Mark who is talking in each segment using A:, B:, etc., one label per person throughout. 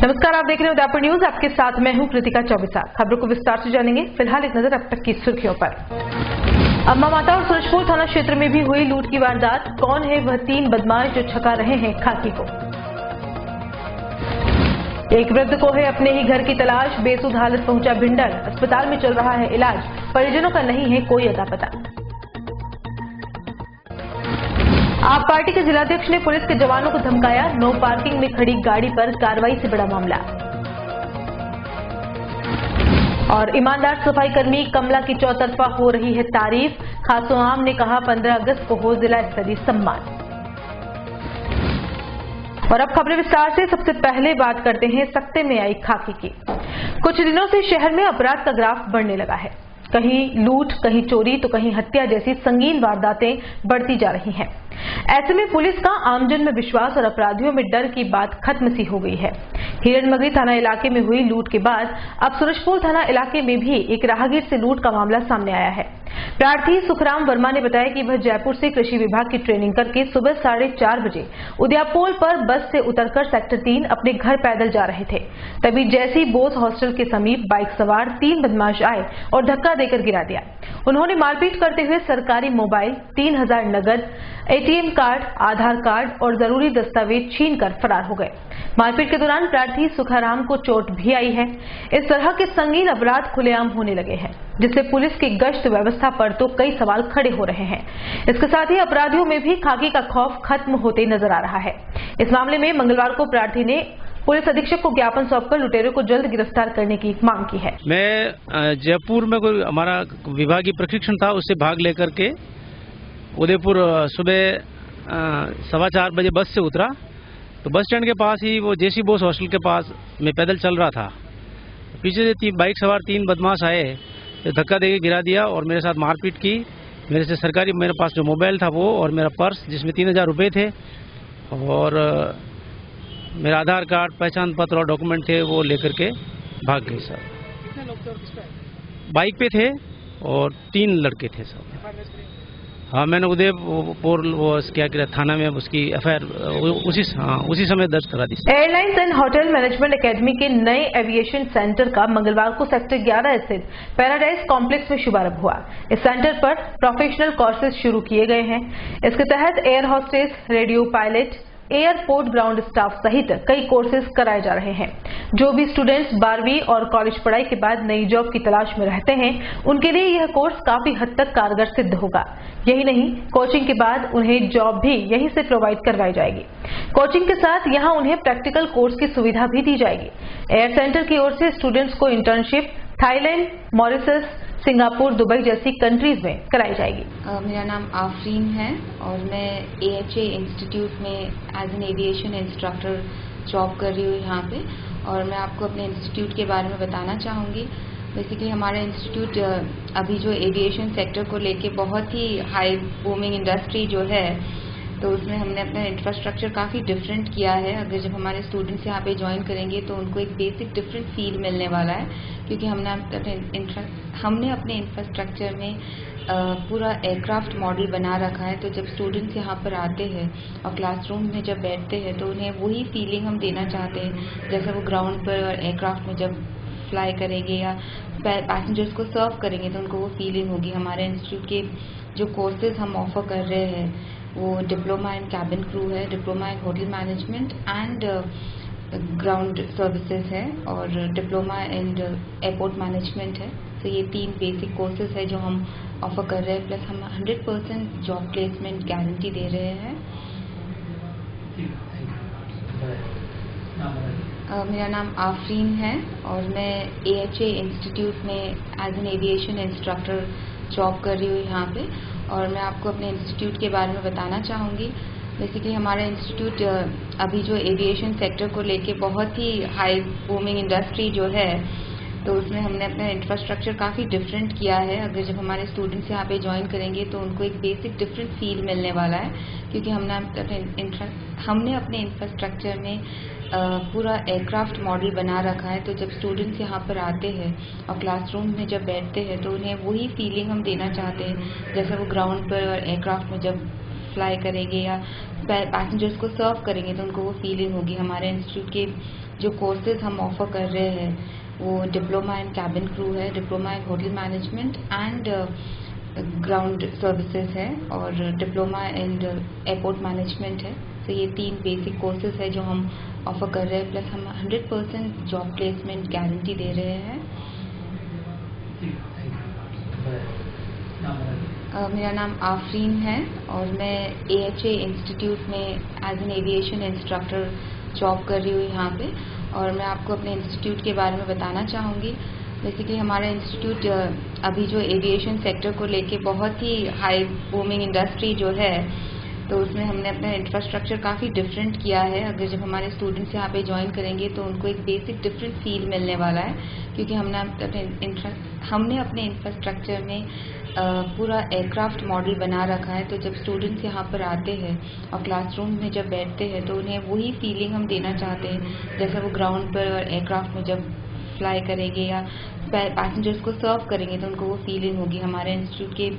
A: नमस्कार, आप देख रहे हैं उदयपुर न्यूज। आपके साथ मैं हूं कृतिका चौबीसा। खबरों को विस्तार से जानेंगे। फिलहाल एक नजर अब तक की सुर्खियों पर। अम्मा माता और सूरजपुर थाना क्षेत्र में भी हुई लूट की वारदात। कौन है वह 3 बदमाश जो छका रहे हैं खाकी को? एक वृद्ध को है अपने ही घर की तलाश। बेसुध हालत पहुंचा भिंडर। अस्पताल में चल रहा है इलाज। परिजनों का नहीं है कोई अता पता। आप पार्टी के जिलाध्यक्ष ने पुलिस के जवानों को धमकाया। नो पार्किंग में खड़ी गाड़ी पर कार्रवाई से बड़ा मामला। और ईमानदार सफाई कर्मी कमला की चौतरफा हो रही है तारीफ। खासो आम ने कहा 15 अगस्त को हो जिला स्तरीय सम्मान। और अब खबरें विस्तार से। सबसे पहले बात करते हैं सख्ते में आई खाकी की। कुछ दिनों से शहर में अपराध का ग्राफ बढ़ने लगा है। कहीं लूट, कहीं चोरी तो कहीं हत्या जैसी संगीन वारदातें बढ़ती जा रही हैं। ऐसे में पुलिस का आमजन में विश्वास और अपराधियों में डर की बात खत्म सी हो गई है। हिरणमगरी थाना इलाके में हुई लूट के बाद अब सूरजपुर थाना इलाके में भी एक राहगीर से लूट का मामला सामने आया है। प्रार्थी सुखराम वर्मा ने बताया कि वह जयपुर से कृषि विभाग की ट्रेनिंग करके सुबह 4:30 बजे उदयपोल पर बस से उतरकर सेक्टर 3 अपने घर पैदल जा रहे थे। तभी जैसी बोस हॉस्टल के समीप बाइक सवार 3 बदमाश आए और धक्का देकर गिरा दिया। उन्होंने मारपीट करते हुए सरकारी मोबाइल, 3000 नगद, एटीएम कार्ड, आधार कार्ड और जरूरी दस्तावेज छीनकर फरार हो गए। मारपीट के दौरान प्रार्थी सुखाराम को चोट भी आई है। इस तरह के संगीन अपराध खुलेआम होने लगे हैं, जिससे पुलिस की गश्त व्यवस्था पर तो कई सवाल खड़े हो रहे हैं। इसके साथ ही अपराधियों में भी खाकी का खौफ खत्म होते नजर आ रहा है। इस मामले में मंगलवार को प्रार्थी ने पुलिस अधीक्षक को ज्ञापन सौंपकर लुटेरों को जल्द गिरफ्तार करने की मांग की है।
B: मैं जयपुर में कोई हमारा विभागीय प्रशिक्षण था, उससे भाग लेकर के उदयपुर सुबह 4:15 बजे बस से उतरा। तो बस स्टैंड के पास ही वो जेसी बोस हॉस्टल के पास मैं पैदल चल रहा था। पीछे से बाइक सवार 3 बदमाश आए, तो धक्का देके गिरा दिया और मेरे साथ मारपीट की। मेरे से सरकारी मेरे पास जो मोबाइल था वो और मेरा पर्स जिसमें 3000 रुपये थे और मेरा आधार कार्ड, पहचान पत्र और डॉक्यूमेंट थे वो लेकर के भाग गए सर।
C: कितने लोग थे और किस पे?
B: बाइक पे थे और 3 लड़के थे सर। हाँ, मैंने उदयपुर वो क्या कहते थाना में उसकी एफआईआर उसी समय दर्ज करा दी।
A: Airlines and hotel management academy के नए एविएशन सेंटर का मंगलवार को सेक्टर 11 स्थित पैराडाइज कॉम्प्लेक्स में शुभारंभ हुआ। इस सेंटर पर प्रोफेशनल कोर्सेज शुरू किए गए हैं। इसके तहत air hostess, radio pilot, airport ground staff सहित कई कोर्सेज कराए जा रहे हैं। जो भी स्टूडेंट्स 12वीं और कॉलेज पढ़ाई के बाद नई जॉब की तलाश में रहते हैं, उनके लिए यह कोर्स काफी हद तक कारगर सिद्ध होगा। यही नहीं, कोचिंग के बाद उन्हें जॉब भी यहीं से प्रोवाइड करवाई जाएगी। कोचिंग के साथ यहां उन्हें प्रैक्टिकल कोर्स की सुविधा भी दी जाएगी। एयर सेंटर की ओर से स्टूडेंट्स को internship Thailand, Mauritius, Singapore, Dubai जैसी कंट्रीज में कराई जाएगी।
D: मेरा नाम आफरीन है और मैं AHA इंस्टीट्यूट में as an aviation instructor job कर रही हूँ यहाँ पे। और मैं आपको अपने इंस्टीट्यूट के बारे में बताना चाहूँगी। बेसिकली हमारा इंस्टीट्यूट अभी जो एविएशन सेक्टर को लेके बहुत ही हाई बूमिंग इंडस्ट्री जो है, तो उसमें हमने अपना इंफ्रास्ट्रक्चर काफ़ी डिफरेंट किया है। अगर जब हमारे स्टूडेंट्स यहाँ पे ज्वाइन करेंगे तो उनको एक बेसिक डिफरेंट फील मिलने वाला है, क्योंकि हमने अपने इंफ्रास्ट्रक्चर में पूरा एयरक्राफ्ट मॉडल बना रखा है। तो जब स्टूडेंट्स यहाँ पर आते हैं और क्लासरूम में जब बैठते हैं तो उन्हें वही फीलिंग हम देना चाहते हैं जैसे वो ग्राउंड पर और एयरक्राफ्ट में जब फ्लाई करेंगे या पैसेंजर्स को सर्व करेंगे तो उनको वो फीलिंग होगी। हमारे इंस्टीट्यूट के जो कोर्सेज हम ऑफर कर रहे हैं वो डिप्लोमा इन कैबिन क्रू है, diploma in hotel management and ground services है और डिप्लोमा इन एयरपोर्ट मैनेजमेंट है। तो ये 3 बेसिक कोर्सेज है जो हम ऑफर कर रहे हैं। प्लस हम 100% जॉब प्लेसमेंट गारंटी दे रहे हैं। मेरा नाम आफरीन है और मैं AHA इंस्टीट्यूट में as an aviation instructor job कर रही हूँ यहाँ पे। और मैं आपको अपने इंस्टीट्यूट के बारे में बताना चाहूँगी। बेसिकली हमारा इंस्टीट्यूट अभी जो एविएशन सेक्टर को लेके बहुत ही हाई बूमिंग इंडस्ट्री जो है, तो उसमें हमने अपना इंफ्रास्ट्रक्चर काफ़ी डिफरेंट किया है। अगर जब हमारे स्टूडेंट्स यहाँ पे ज्वाइन करेंगे तो उनको एक बेसिक डिफरेंट फील मिलने वाला है, क्योंकि हमने अपने इंफ्रास्ट्रक्चर में पूरा एयरक्राफ्ट मॉडल बना रखा है। तो जब स्टूडेंट्स यहाँ पर आते हैं और क्लासरूम में जब बैठते हैं तो उन्हें वही फीलिंग हम देना चाहते हैं जैसे वो ग्राउंड पर और एयरक्राफ्ट में जब फ्लाई करेंगे या पैसेंजर्स को सर्व करेंगे तो उनको वो फीलिंग होगी। हमारे इंस्टीट्यूट के जो कोर्सेज हम ऑफर कर रहे हैं वो डिप्लोमा इन कैबिन क्रू है, diploma in hotel management and ground services है और डिप्लोमा इन एयरपोर्ट मैनेजमेंट है। तो ये 3 बेसिक कोर्सेज है जो हम ऑफर कर रहे हैं, प्लस हम 100% जॉब प्लेसमेंट गारंटी दे रहे हैं। मेरा नाम आफरीन है और मैं AHA इंस्टीट्यूट में as an aviation instructor job कर रही हूँ यहाँ पे। और मैं आपको अपने इंस्टीट्यूट के बारे में बताना चाहूँगी। बेसिकली हमारा इंस्टीट्यूट अभी जो एविएशन सेक्टर को लेके बहुत ही हाई बूमिंग इंडस्ट्री जो है, तो उसमें हमने अपना इंफ्रास्ट्रक्चर काफ़ी डिफरेंट किया है। अगर जब हमारे स्टूडेंट्स यहाँ पे ज्वाइन करेंगे तो उनको एक बेसिक डिफरेंट फील मिलने वाला है, क्योंकि हमने अपने इंफ्रास्ट्रक्चर में पूरा एयरक्राफ्ट मॉडल बना रखा है। तो जब स्टूडेंट्स यहाँ पर आते हैं और क्लासरूम में जब बैठते हैं तो उन्हें वही फीलिंग हम देना चाहते हैं जैसा वो ग्राउंड पर और एयरक्राफ्ट में जब फ्लाई करेंगे या पैसेंजर्स को सर्व करेंगे तो उनको वो फीलिंग होगी। हमारे इंस्टीट्यूट के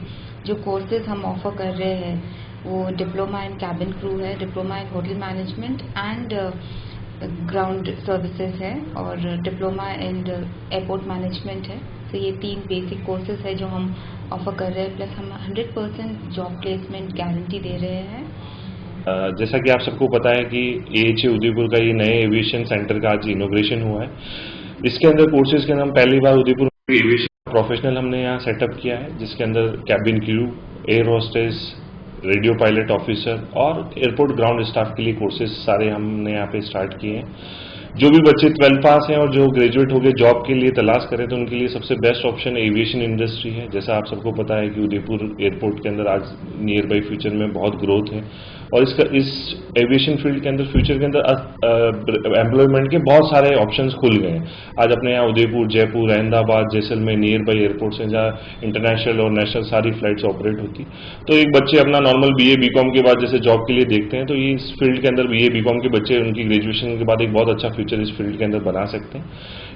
D: जो कोर्सेज हम ऑफर कर रहे हैं वो डिप्लोमा इन कैबिन क्रू है, diploma in hotel management and ground services है और डिप्लोमा इन एयरपोर्ट मैनेजमेंट है। तो ये 3 बेसिक कोर्सेज है जो हम ऑफर कर रहे हैं, प्लस हम 100% जॉब प्लेसमेंट गारंटी दे रहे हैं।
E: जैसा कि आप सबको पता है कि AHA उदयपुर का ये नए एविएशन सेंटर का आज इनॉग्रेशन हुआ है। इसके अंदर कोर्सेज के नाम पहली बार उदयपुर एविएशन प्रोफेशनल हमने यहाँ सेटअप किया है, जिसके अंदर cabin crew, air hostess, radio pilot officer और एयरपोर्ट ग्राउंड स्टाफ के लिए कोर्सेज सारे हमने यहाँ पे स्टार्ट किए हैं। जो भी बच्चे 12 पास हैं और जो ग्रेजुएट हो गए जॉब के लिए तलाश करें तो उनके लिए सबसे बेस्ट ऑप्शन एविएशन इंडस्ट्री है। जैसा आप सबको पता है कि उदयपुर एयरपोर्ट के अंदर आज नियर बाई फ्यूचर में बहुत ग्रोथ है और इस एविएशन फील्ड के अंदर फ्यूचर के अंदर एम्प्लॉयमेंट के बहुत सारे ऑप्शंस खुल गए हैं। आज अपने यहाँ Udaipur, Jaipur, Ahmedabad, Jaisalmer near by airports हैं जहाँ इंटरनेशनल और नेशनल सारी फ्लाइट्स ऑपरेट होती। तो एक बच्चे अपना नॉर्मल BA BCom के बाद जैसे जॉब के लिए देखते हैं तो ये इस फील्ड के अंदर BA BCom के बच्चे उनकी ग्रेजुएशन के बाद एक बहुत अच्छा फ्यूचर इस फील्ड के अंदर बना सकते हैं।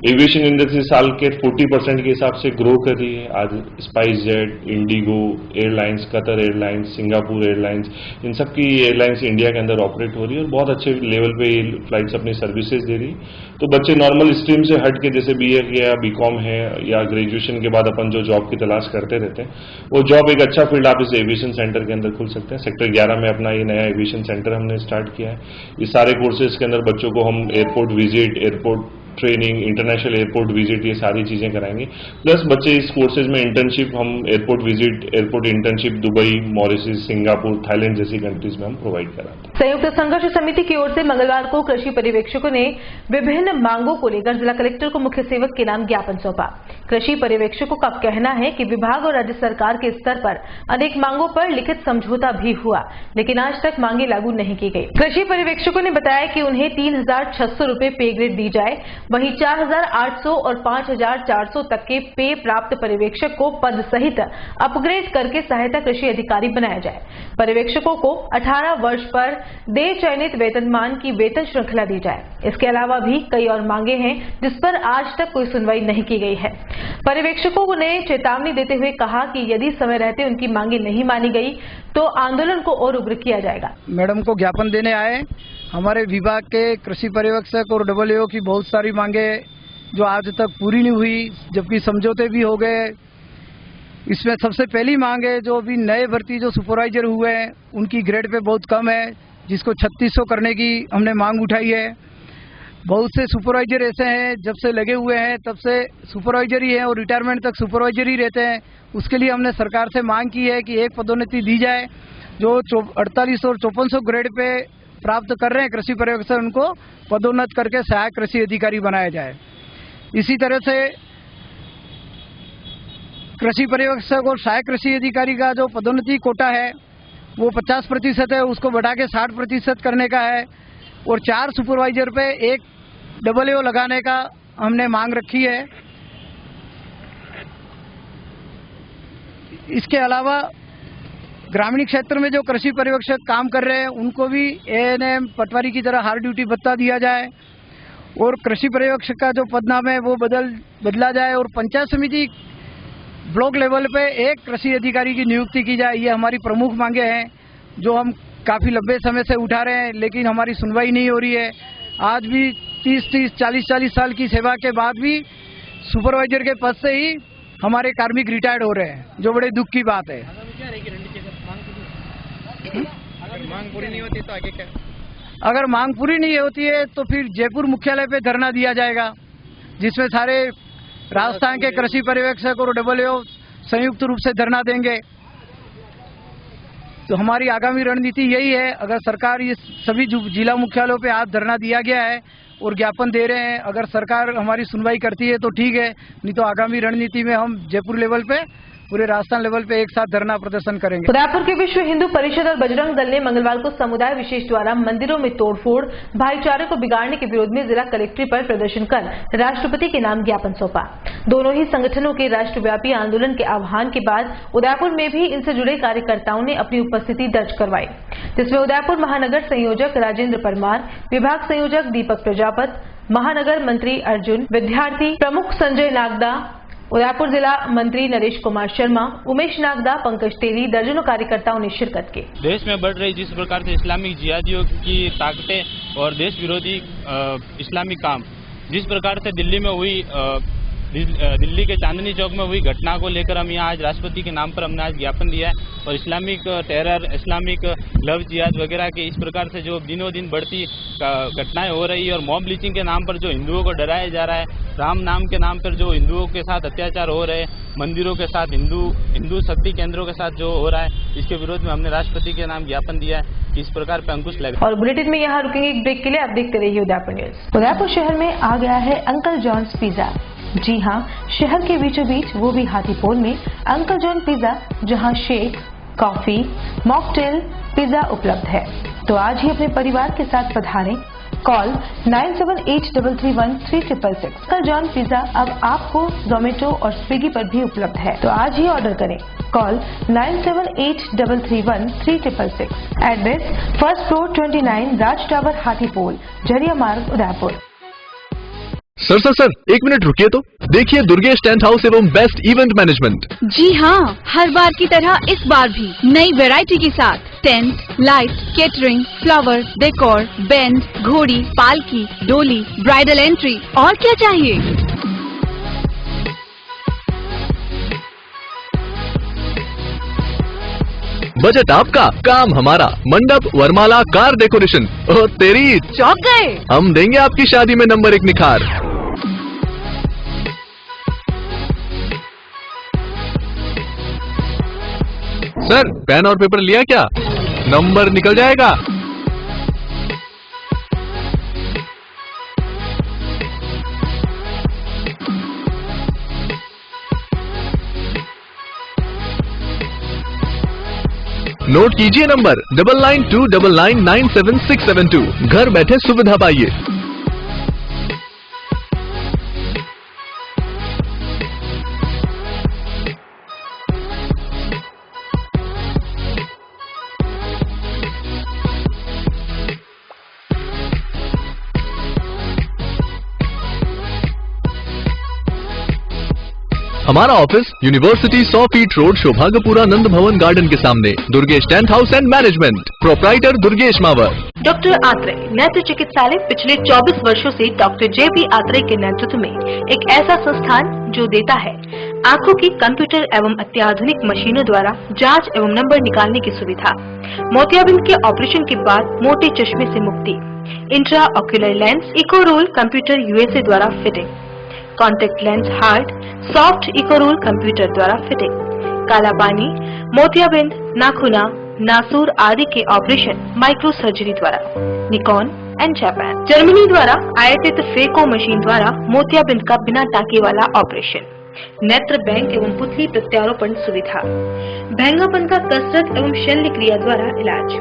E: एविएशन इंडस्ट्री साल के 40% के हिसाब से ग्रो कर रही है। आज SpiceJet, IndiGo airlines, Qatar airlines, Singapore airlines, इन सब की एयरलाइंस इंडिया के अंदर ऑपरेट हो रही है और बहुत अच्छे लेवल पे ये फ्लाइट्स अपनी सर्विसेज दे रही है। तो बच्चे नॉर्मल स्ट्रीम से हट के जैसे BA या BCom है या ग्रेजुएशन के बाद अपन जो जॉब की तलाश करते रहते हैं, वो जॉब एक अच्छा फील्ड आप इस एविएशन सेंटर के अंदर खुल सकते हैं। सेक्टर 11 में अपना ये नया एविएशन सेंटर हमने स्टार्ट किया है। इस सारे कोर्सेज के अंदर बच्चों को हम airport visit, airport training, international airport visit, ये सारी चीजें कराएंगे। प्लस बच्चे इस कोर्सेज में इंटर्नशिप हम airport visit, airport internship Dubai, Mauritius, Singapore, Thailand जैसी कंट्रीज में हम प्रोवाइड कराते हैं।
A: संयुक्त संघर्ष समिति की ओर से मंगलवार को कृषि पर्यवेक्षकों ने विभिन्न मांगों को लेकर जिला कलेक्टर को मुख्य सेवक के नाम ज्ञापन सौंपा। कृषि पर्यवेक्षकों का कहना है कि विभाग और राज्य सरकार के स्तर पर अनेक मांगों पर लिखित समझौता भी हुआ, लेकिन आज तक मांगे लागू नहीं की गई। कृषि पर्यवेक्षकों ने बताया कि उन्हें 3,600 रुपए पे ग्रेड दी जाए, वहीं 4,800 और 5,400 तक के पे प्राप्त पर्यवेक्षक को पद सहित अपग्रेड करके सहायता कृषि अधिकारी बनाया जाए। पर्यवेक्षकों को 18 वर्ष पर देय चयनित वेतनमान की वेतन श्रृंखला दी जाए। इसके अलावा भी कई और मांगे हैं जिस पर आज तक कोई सुनवाई नहीं की गई है। पर्यवेक्षकों ने चेतावनी देते हुए कहा कि यदि समय रहते उनकी मांगे नहीं मानी गई तो आंदोलन को और उग्र किया जाएगा।
C: मैडम को ज्ञापन देने आए। हमारे विभाग के कृषि पर्यवेक्षक और AAO की बहुत सारी मांगे जो आज तक पूरी नहीं हुई, जबकि समझौते भी हो गए। इसमें सबसे पहली मांग है जो अभी नए भर्ती जो सुपरवाइजर हुए हैं उनकी ग्रेड पे बहुत कम है, जिसको 3600 करने की हमने मांग उठाई है। बहुत से सुपरवाइजर ऐसे हैं जब से लगे हुए हैं तब से सुपरवाइजर ही है और रिटायरमेंट तक सुपरवाइजर ही रहते हैं। उसके लिए हमने सरकार से मांग की है कि एक पदोन्नति दी जाए। जो 4800 और 5400 ग्रेड पे प्राप्त कर रहे हैं कृषि पर्यवेक्षक, उनको पदोन्नत करके सहायक कृषि अधिकारी बनाया जाए। इसी तरह से कृषि पर्यवेक्षक और सहायक कृषि अधिकारी का जो पदोन्नति कोटा है वो 50% है, उसको बढ़ा के 60% करने का है और 4 सुपरवाइजर पे 1 AAO लगाने का हमने मांग रखी है। इसके अलावा ग्रामीण क्षेत्र में जो कृषि पर्यवेक्षक काम कर रहे हैं उनको भी ANM पटवारी की तरह हार्ड ड्यूटी भत्ता दिया जाए और कृषि पर्यवेक्षक का जो पदनाम है वो बदला जाए और पंचायत समिति ब्लॉक लेवल पे 1 कृषि अधिकारी की नियुक्ति की जाए। ये हमारी प्रमुख मांगे हैं जो हम काफ़ी लंबे समय से उठा रहे हैं, लेकिन हमारी सुनवाई नहीं हो रही है। आज भी 30-30, 40-40 साल की सेवा के बाद भी सुपरवाइजर के पद से ही हमारे कार्मिक रिटायर्ड हो रहे हैं, जो बड़े दुख की बात है।
F: अगर मांग पूरी नहीं होती तो आगे क्या?
C: अगर मांग पूरी नहीं होती है तो फिर जयपुर मुख्यालय पे धरना दिया जाएगा, जिसमें सारे राजस्थान के कृषि पर्यवेक्षक और AAO संयुक्त रूप से धरना देंगे। तो हमारी आगामी रणनीति यही है, अगर सरकार ये सभी जिला मुख्यालयों पे आज धरना दिया गया है और ज्ञापन दे रहे हैं, अगर सरकार हमारी सुनवाई करती है तो ठीक है, नहीं तो आगामी रणनीति में हम जयपुर लेवल पे, पूरे राजस्थान लेवल पे एक साथ धरना प्रदर्शन करेंगे।
A: उदयपुर के विश्व हिंदू परिषद और बजरंग दल ने मंगलवार को समुदाय विशेष द्वारा मंदिरों में तोड़फोड़, भाईचारे को बिगाड़ने के विरोध में जिला कलेक्ट्रेट पर प्रदर्शन कर राष्ट्रपति के नाम ज्ञापन सौंपा। दोनों ही संगठनों के राष्ट्रव्यापी आंदोलन के आह्वान के बाद उदयपुर में भी इनसे जुड़े कार्यकर्ताओं ने अपनी उपस्थिति दर्ज करवाई, जिसमें उदयपुर महानगर संयोजक राजेंद्र परमार, विभाग संयोजक दीपक प्रजापत, महानगर मंत्री अर्जुन, विद्यार्थी प्रमुख संजय नागदा, उदयपुर जिला मंत्री नरेश कुमार शर्मा, उमेश नागदा, पंकज तेली, दर्जनों कार्यकर्ताओं ने शिरकत की।
G: देश में बढ़ रही जिस प्रकार से इस्लामिक जिहादियों की ताकतें और देश विरोधी इस्लामिक काम, जिस प्रकार से दिल्ली में हुई दिल्ली के चांदनी चौक में हुई घटना को लेकर हम यहाँ आज राष्ट्रपति के नाम पर हमने आज ज्ञापन दिया है। और इस्लामिक टेरर, इस्लामिक लव जिहाद वगैरह के इस प्रकार से जो दिनों दिन बढ़ती घटनाएं हो रही है और मॉब लिंचिंग के नाम पर जो हिंदुओं को डराया जा रहा है, राम नाम के नाम पर जो हिंदुओं के साथ अत्याचार हो रहे हैं, मंदिरों के साथ, हिंदू शक्ति केंद्रों के साथ जो हो रहा है, इसके विरोध में हमने राष्ट्रपति के नाम ज्ञापन दिया है कि इस प्रकार पर अंकुश लगे।
A: और बुलेटिन में यहाँ रुकेंगे एक ब्रेक के लिए, आप देखते रहिए उदयपुर न्यूज। उदयपुर शहर में आ गया है अंकल जॉन्स पिज्जा। जी हाँ, शहर के बीचों बीच, वो भी हाथीपोल में अंकल जॉन पिज्जा, जहाँ शेक, कॉफी, मॉकटेल, पिज्जा उपलब्ध है। तो आज ही अपने परिवार के साथ पधारें। कॉल 9783313666। अंकल जॉन पिज्जा अब आपको जोमेटो और स्विगी पर भी उपलब्ध है, तो आज ही ऑर्डर करें। कॉल 9783313666। एड्रेस फर्स्ट फ्लोर 29 राज टावर हाथीपोल, झरिया मार्ग, उदयपुर।
H: सर एक मिनट रुकिए तो देखिए दुर्गेश टेंट हाउस एवं बेस्ट इवेंट मैनेजमेंट।
I: जी हाँ, हर बार की तरह इस बार भी नई वैरायटी के साथ tent, light, catering, flower, decor, band, घोड़ी, पालकी, डोली, ब्राइडल एंट्री, और क्या चाहिए।
H: बजट आपका, काम हमारा। मंडप, वरमाला, कार डेकोरेशन, और तेरी
I: चौंक गए।
H: हम देंगे आपकी शादी में नंबर 1 निखार। सर पेन और पेपर लिया क्या? नंबर निकल जाएगा। नोट कीजिए नंबर 9929999672। घर बैठे सुविधा पाइए। हमारा ऑफिस यूनिवर्सिटी 100 फीट रोड, सौभाग्यपुरा नंद भवन गार्डन के सामने। Durgesh tent house and management, proprietor Durgesh Mawar.
A: Doctor Atreya नेत्र चिकित्सालय पिछले 24 वर्षों से डॉक्टर JP आत्रेय के नेतृत्व में एक ऐसा संस्थान जो देता है आंखों की कंप्यूटर एवं अत्याधुनिक मशीनों द्वारा जांच एवं नंबर निकालने की सुविधा, मोतियाबिंद के ऑपरेशन के बाद मोटे चश्मे से मुक्ति, इंट्रा ऑक्यूलर लेंस, इको रोल कंप्यूटर USA द्वारा फिटिंग, कॉन्टेक्ट लेंस हार्ट, सॉफ्ट इको रोल कंप्यूटर द्वारा फिटिंग, काला पानी, मोतियाबिंद, नाखूना, नासूर आदि के ऑपरेशन माइक्रो सर्जरी द्वारा, निकॉन एंड जापान, जर्मनी द्वारा आयातित फेको मशीन द्वारा मोतियाबिंद का बिना टाँके वाला ऑपरेशन, नेत्र बैंक एवं पुतली प्रत्यारोपण सुविधा, भैंगापन का कसरत एवं शल्य क्रिया द्वारा इलाज,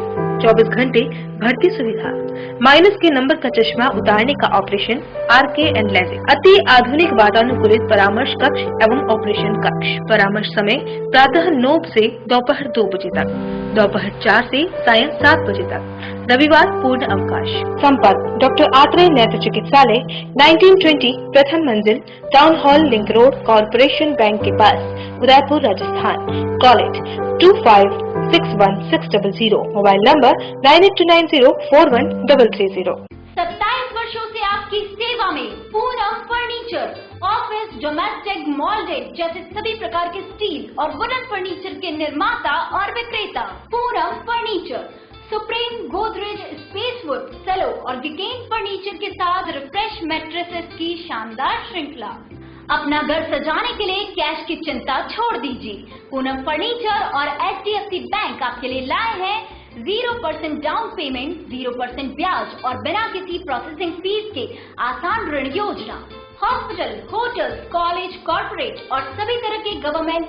A: 24 घंटे भर्ती सुविधा, माइनस के नंबर का चश्मा उतारने का ऑपरेशन, RK एंड लेजिक, अति आधुनिक वातानुकूलित परामर्श कक्ष एवं ऑपरेशन कक्ष। परामर्श समय प्रातः 9 से दोपहर 2 बजे तक, दोपहर 4 से सायं 7 बजे तक, रविवार पूर्ण अवकाश। संपर्क डॉक्टर आत्रेय नेत्र चिकित्सालय 1920 प्रथम मंजिल, town hall, link road, corporation bank के पास, Udaipur, Rajasthan. Call it 61600, mobile number 9829041330।
I: 27 वर्षों से आपकी सेवा में Poonam furniture, office, domestic, moulded जैसे सभी प्रकार के स्टील और वुडन फर्नीचर के निर्माता और विक्रेता। Poonam furniture Supreme, Godrej, Spacewood, Cello और गिगेन फर्नीचर के साथ रिफ्रेश मैट्रेसेस की शानदार श्रृंखला। अपना घर सजाने के लिए कैश की चिंता छोड़ दीजिए। पूनम फर्नीचर और HDFC बैंक आपके लिए लाए हैं 0% डाउन पेमेंट, 0% ब्याज और बिना किसी प्रोसेसिंग फीस के आसान ऋण योजना। हॉस्पिटल, होटल्स, कॉलेज, कॉर्पोरेट और सभी तरह के गवर्नमेंट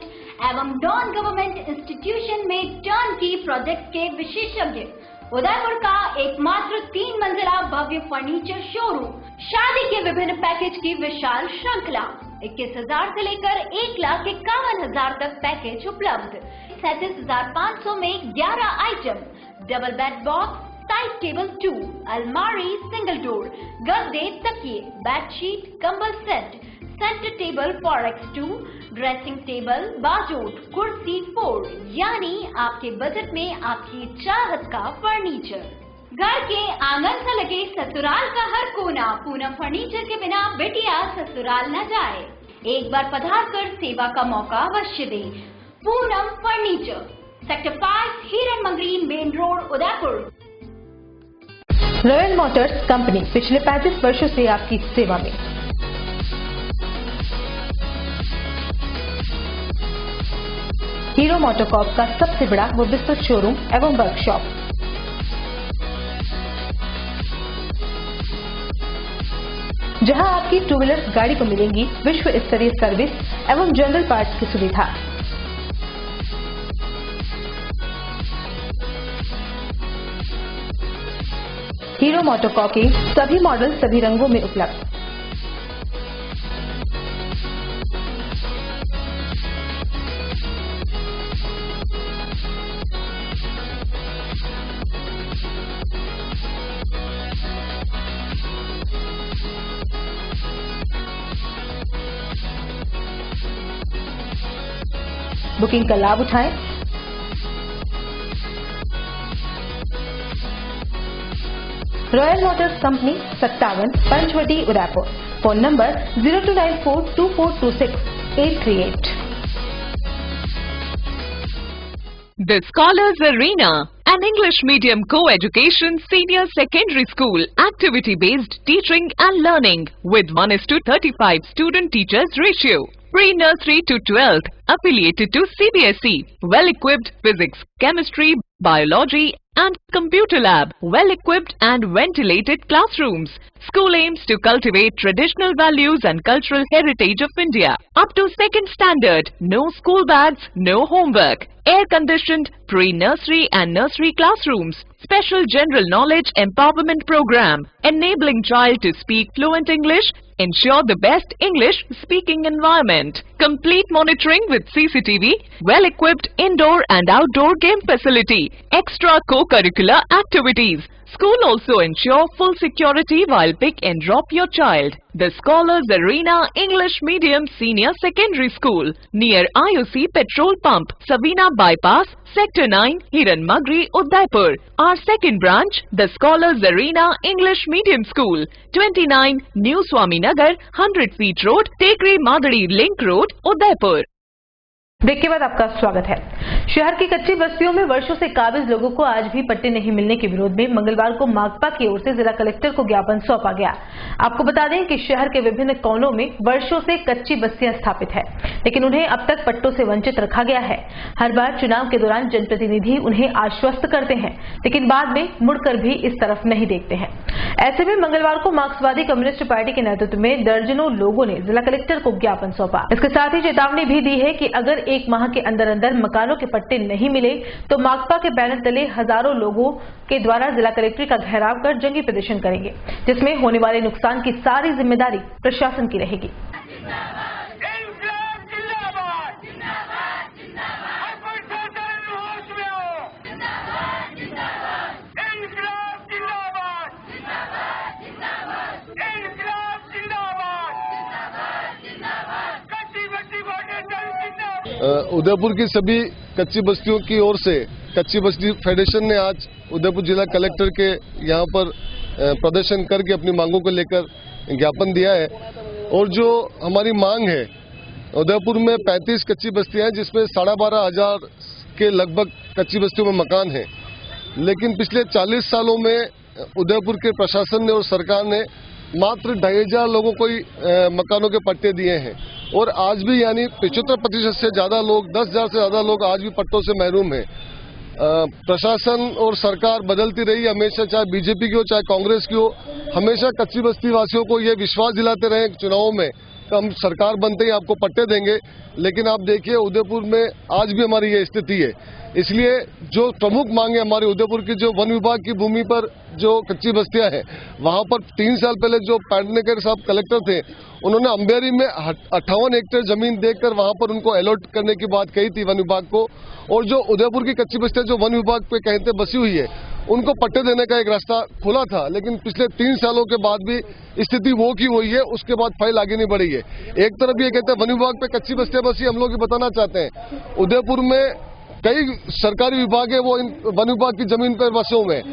I: एवं नॉन गवर्नमेंट इंस्टीट्यूशन में टर्न की प्रोजेक्ट के विशेषज्ञ। उदयपुर का एकमात्र 3 मंजिला भव्य फर्नीचर शोरूम। शादी के विभिन्न पैकेज की विशाल श्रृंखला। 21,000 से लेकर 1,51,000 तक पैकेज उपलब्ध। 37,500 में 11 item, double bed box, side table 2, अलमारी, सिंगल डोर, गद्दे, तकिए, बेडशीट, कंबल set, centre table 4x2, dressing table, बाजोट, कुर्सी 4, यानी आपके बजट में आपकी चाहत का फर्नीचर। घर के आंगन से लगे ससुराल का हर कोना। पूनम फर्नीचर के बिना बेटिया ससुराल न जाए। एक बार पधार कर सेवा का मौका अवश्य दे। पूनम फर्नीचर, सेक्टर 5, हिरन Mangri, main road, Udaipur.
A: Royal motors company पिछले 35 वर्षों से आपकी सेवा में। हीरो मोटोकॉर्प का सबसे बड़ा व विस्तृत शोरूम एवं वर्कशॉप। जहां आपकी 2 व्हीलर गाड़ी को मिलेंगी विश्व स्तरीय सर्विस एवं जनरल पार्ट्स की सुविधा। हीरो मोटोकॉर्प के सभी मॉडल सभी रंगों में उपलब्ध। बुकिंग का लाभ उठाएं। Royal motors company 57 Panchavati Udaipur. Phone number 02942426-838।
J: The Scholars Arena, an English medium co-education senior secondary school, activity-based teaching and learning with 1:35 student-teachers ratio. Pre-nursery to 12th, affiliated to CBSE, well-equipped physics, chemistry, biology and computer lab, well-equipped and ventilated classrooms. School aims to cultivate traditional values and cultural heritage of India. Up to 2nd standard, no school bags, no homework. Air-conditioned pre-nursery and nursery classrooms. Special general knowledge empowerment program, enabling child to speak fluent English. Ensure the best English speaking environment. Complete monitoring with CCTV. Well-equipped indoor and outdoor game facility. Extra co-curricular activities. School also ensure full security while pick and drop your child. The Scholars Arena English Medium Senior Secondary School near IOC Petrol Pump, Savina Bypass, Sector 9, Hiran Magri, Udaipur. Our second branch, the Scholars Arena English Medium School, 29 New Swaminagar, 100 Feet Road, Tekri Madari Link Road, Udaipur.
A: Break के बाद आपका स्वागत है। शहर की कच्ची बस्तियों में वर्षों से काबिज लोगों को आज भी पट्टे नहीं मिलने के विरोध में मंगलवार को माकपा की ओर से जिला कलेक्टर को ज्ञापन सौंपा गया। आपको बता दें कि शहर के विभिन्न कोनों में वर्षों से कच्ची बस्तियां स्थापित है, लेकिन उन्हें अब तक पट्टों से वंचित रखा गया है। हर बार चुनाव के दौरान जनप्रतिनिधि उन्हें आश्वस्त करते हैं, लेकिन बाद में मुड़कर भी इस तरफ नहीं देखते हैं। ऐसे में मंगलवार को मार्क्सवादी कम्युनिस्ट पार्टी के नेतृत्व में दर्जनों लोगों ने जिला कलेक्टर को ज्ञापन सौंपा। इसके साथ ही चेतावनी भी दी है कि अगर 1 माह के अंदर मकानों के पट्टे नहीं मिले तो माकपा के बैनर तले हजारों लोगों के द्वारा जिला कलेक्ट्रेट का घेराव कर जंगी प्रदर्शन करेंगे, जिसमें होने वाले नुकसान की सारी जिम्मेदारी प्रशासन की रहेगी।
K: उदयपुर की सभी कच्ची बस्तियों की ओर से कच्ची बस्ती फेडरेशन ने आज उदयपुर जिला कलेक्टर के यहाँ पर प्रदर्शन करके अपनी मांगों को लेकर ज्ञापन दिया है। और जो हमारी मांग है, उदयपुर में 35 कच्ची बस्तियां हैं जिसमें 12,500 के लगभग कच्ची बस्तियों में मकान हैं, लेकिन पिछले 40 सालों में उदयपुर के प्रशासन ने और सरकार ने मात्र 2,500 लोगों को ही मकानों के पट्टे दिए हैं। और आज भी यानी 75% से ज़्यादा लोग, 10,000 से ज़्यादा लोग आज भी पट्टों से महरूम हैं। प्रशासन और सरकार बदलती रही हमेशा, चाहे बीजेपी की हो चाहे कांग्रेस की हो, हमेशा कच्ची बस्ती वासियों को ये विश्वास दिलाते रहे चुनावों में कि हम सरकार बनते ही आपको पट्टे देंगे। लेकिन आप देखिए उदयपुर में आज भी हमारी ये स्थिति है। इसलिए जो प्रमुख मांगे हमारे उदयपुर की, जो वन विभाग की भूमि पर जो कच्ची बस्तियां हैं, वहां पर 3 साल पहले जो पाटनेकर साहब कलेक्टर थे, उन्होंने अंबेरी में 58 हेक्टेयर जमीन देकर वहां पर उनको अलॉट करने की बात कही थी वन विभाग को। और जो उदयपुर की कच्ची बस्तियां जो वन विभाग पे कहते बसी हुई है, उनको पट्टे देने का एक रास्ता खुला था, लेकिन पिछले 3 सालों के बाद भी स्थिति वो की वही है। उसके बाद फाइल आगे नहीं बढ़ी है। एक तरफ ये कहते हैं वन विभाग पे कच्ची बस्तियां बसी, हम लोग ये बताना चाहते हैं उदयपुर में कई सरकारी विभाग है वो इन वन विभाग की जमीन पर बसे हुए हैं।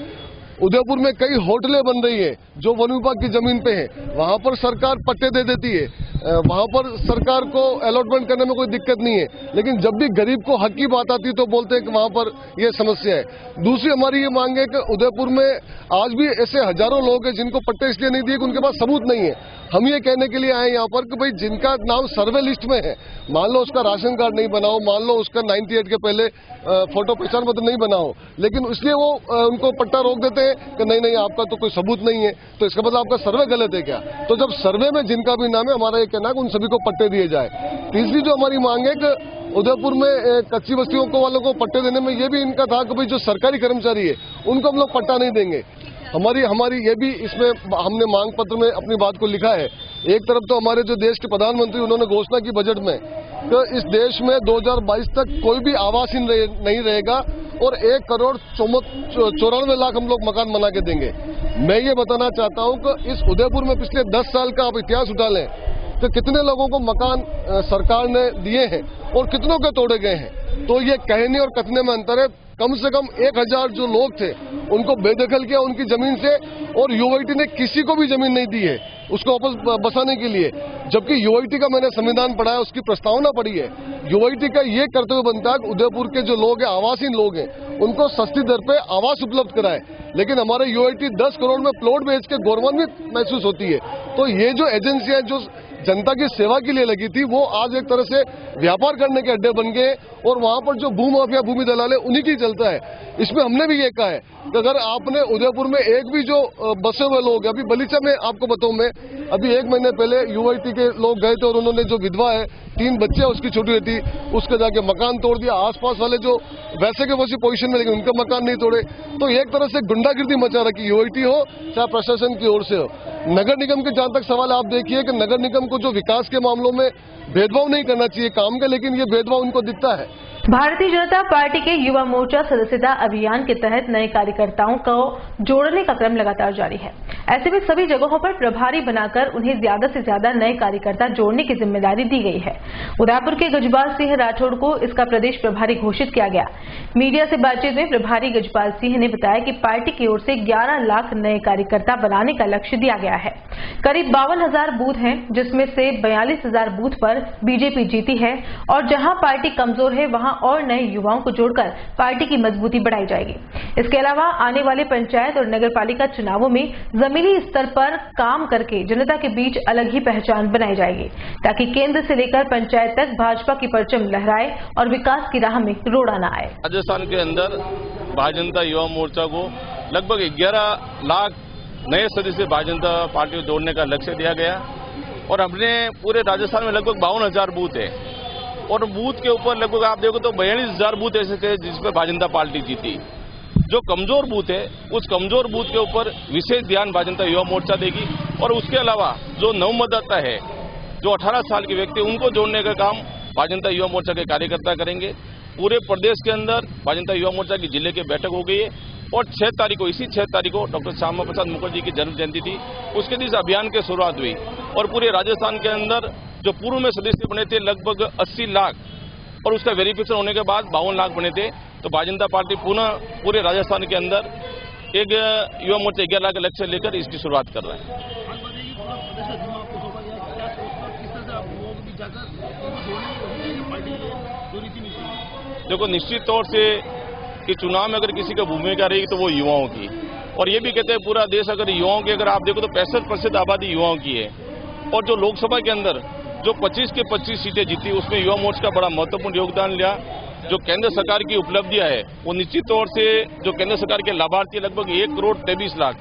K: उदयपुर में कई होटलें बन रही है जो वन विभाग की जमीन पे है, वहां पर सरकार पट्टे दे देती है, वहां पर सरकार को अलॉटमेंट करने में कोई दिक्कत नहीं है, लेकिन जब भी गरीब को हक की बात आती है तो बोलते हैं कि वहां पर ये समस्या है। दूसरी हमारी ये मांग है कि उदयपुर में आज भी ऐसे हजारों लोग हैं जिनको पट्टे इसलिए नहीं दिए कि उनके पास सबूत नहीं है। हम ये कहने के लिए आए यहाँ पर कि भाई जिनका नाम सर्वे लिस्ट में है, मान लो उसका राशन कार्ड नहीं बनाओ, मान लो उसका 98 के पहले फोटो पहचान पत्र नहीं बनाओ, लेकिन इसलिए वो उनको पट्टा रोक देते हैं कि नहीं आपका तो कोई सबूत नहीं है, तो इसका मतलब आपका सर्वे गलत है क्या? तो जब सर्वे में जिनका भी नाम है, हमारा ये कहना है कि उन सभी को पट्टे दिए जाए। तीसरी जो हमारी मांग है कि उदयपुर में कच्ची बस्तियों को वालों को पट्टे देने में ये भी इनका था कि भाई जो सरकारी कर्मचारी है उनको हम लोग पट्टा नहीं देंगे। हमारी ये भी इसमें हमने मांग पत्र में अपनी बात को लिखा है। एक तरफ तो हमारे जो देश के प्रधानमंत्री उन्होंने घोषणा की बजट में कि इस देश में 2022 तक कोई भी आवासहीन नहीं रहेगा और 1,94 लाख हम लोग मकान बना के देंगे। मैं ये बताना चाहता हूँ कि इस उदयपुर में पिछले 10 साल का आप इतिहास उठा लें तो कितने लोगों को मकान सरकार ने दिए हैं और कितनों के तोड़े गए हैं। तो ये कहने और कथने में अंतर है। कम से कम 1,000 जो लोग थे उनको बेदखल किया उनकी जमीन से, और यूआईटी ने किसी को भी जमीन नहीं दी है उसको वापस बसाने के लिए। जबकि यूआईटी का मैंने संविधान पढ़ा है, उसकी प्रस्तावना पढ़ी है। यूआईटी का ये कर्तव्य बनता है कि उदयपुर के जो लोग हैं, आवासहीन लोग हैं, उनको सस्ती दर पे आवास उपलब्ध कराए। लेकिन हमारे यूआईटी 10 करोड़ में प्लॉट बेच के गौरवान्वित महसूस होती है। तो ये जो एजेंसियां जो जनता की सेवा के लिए लगी थी, वो आज एक तरह से व्यापार करने के अड्डे बन गए और वहां पर जो भूमाफिया, भूमि दलाल है, उन्हीं की चलता है। इसमें हमने भी ये कहा है कि अगर आपने उदयपुर में एक भी जो बसे हुए लोग, अभी बलीचा में आपको बताऊं, मैं अभी 1 महीने पहले यूआईटी के लोग गए थे और उन्होंने जो विधवा है, 3 बच्चे उसकी छोटी बेटी, उसका जाके मकान तोड़ दिया। आसपास वाले जो वैसे के वैसी पोजीशन में, लेकिन उनका मकान नहीं तोड़े। तो एक तरह से गुंडागिर्दी मचा रखी, यूआईटी हो चाहे प्रशासन की ओर से हो। नगर निगम के जहां तक सवाल, आप देखिए कि नगर निगम को जो विकास के मामलों में भेदभाव नहीं करना चाहिए काम का, लेकिन ये भेदभाव उनको दिखता है।
A: भारतीय जनता पार्टी के युवा मोर्चा सदस्यता अभियान के तहत नए कार्यकर्ताओं को जोड़ने का क्रम लगातार जारी है। ऐसे में सभी जगहों पर प्रभारी बनाकर उन्हें ज्यादा से ज्यादा नए कार्यकर्ता जोड़ने की जिम्मेदारी दी गई है। उदयपुर के गजपाल सिंह राठौड़ को इसका प्रदेश प्रभारी घोषित किया गया। मीडिया से बातचीत में प्रभारी गजपाल सिंह ने बताया कि पार्टी की ओर से 11 लाख नए कार्यकर्ता बनाने का लक्ष्य दिया गया है। करीब 52,000 बूथ हैं, जिसमें से 42,000 बूथ पर बीजेपी जीती है और जहां पार्टी कमजोर है वहां और नए युवाओं को जोड़कर पार्टी की मजबूती बढ़ाई जाएगी। इसके अलावा आने वाले पंचायत और नगरपालिका चुनावों में जमीनी स्तर पर काम करके जनता के बीच अलग ही पहचान बनाई जाएगी, ताकि केंद्र से लेकर पंचायत तक भाजपा की परचम लहराए और विकास की राह में रोड़ा न आए।
L: राजस्थान के अंदर भारतीय जनता युवा मोर्चा को लगभग 11 लाख नए सदस्य भारतीय जनता पार्टी को जोड़ने का लक्ष्य दिया गया और हमने पूरे राजस्थान में लगभग 52,000 बूथ है और बूथ के ऊपर लगभग आप देखो तो 42,000 बूथ ऐसे थे जिसपे भारतीय जनता पार्टी जीती। जो कमजोर बूथ है उस कमजोर बूथ के ऊपर विशेष ध्यान भारतीय जनता युवा मोर्चा देगी और उसके अलावा जो नवमतदाता है, जो 18 साल के व्यक्ति, उनको जोड़ने का काम भारतीय जनता युवा मोर्चा के कार्यकर्ता करेंगे। पूरे प्रदेश के अंदर भारतीय जनता युवा मोर्चा की जिले की बैठक हो गई है और 6 तारीख को, इसी 6 तारीख को डॉक्टर श्यामा प्रसाद मुखर्जी की जन्म जयंती थी, उसके दिन अभियान की शुरुआत हुई और पूरे राजस्थान के अंदर जो पूर्व में सदस्य बने थे लगभग 80 लाख और उसका वेरिफिकेशन होने के बाद 52 लाख बने थे। तो भारतीय जनता पार्टी पुनः पूरे राजस्थान के अंदर एक युवा मोर्चा 11 लाख लक्ष्य लेकर इसकी शुरुआत कर रहा है। देखो, निश्चित तौर से कि चुनाव में अगर किसी का भूमिका रही तो वो युवाओं की, और ये भी कहते हैं पूरा देश अगर युवाओं की, अगर आप देखो तो 65% आबादी युवाओं की है। और जो लोकसभा के अंदर जो 25 के 25 सीटें जीती उसमें युवा मोर्चा का बड़ा महत्वपूर्ण योगदान लिया। जो केंद्र सरकार की उपलब्धियां है वो निश्चित तौर से जो केंद्र सरकार के लाभार्थी लगभग 1 करोड़ 23 लाख,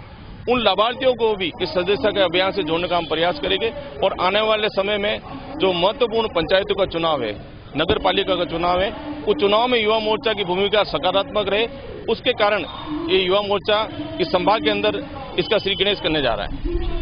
L: उन लाभार्थियों को भी इस सदस्यता के अभियान से जोड़ने का हम प्रयास करेंगे। और आने वाले समय में जो महत्वपूर्ण पंचायतों का चुनाव है, नगर पालिका का चुनाव है, उस चुनाव में युवा मोर्चा की भूमिका सकारात्मक रहे, उसके कारण ये युवा मोर्चा इस संभाग के अंदर इसका श्री गणेश करने जा रहा है।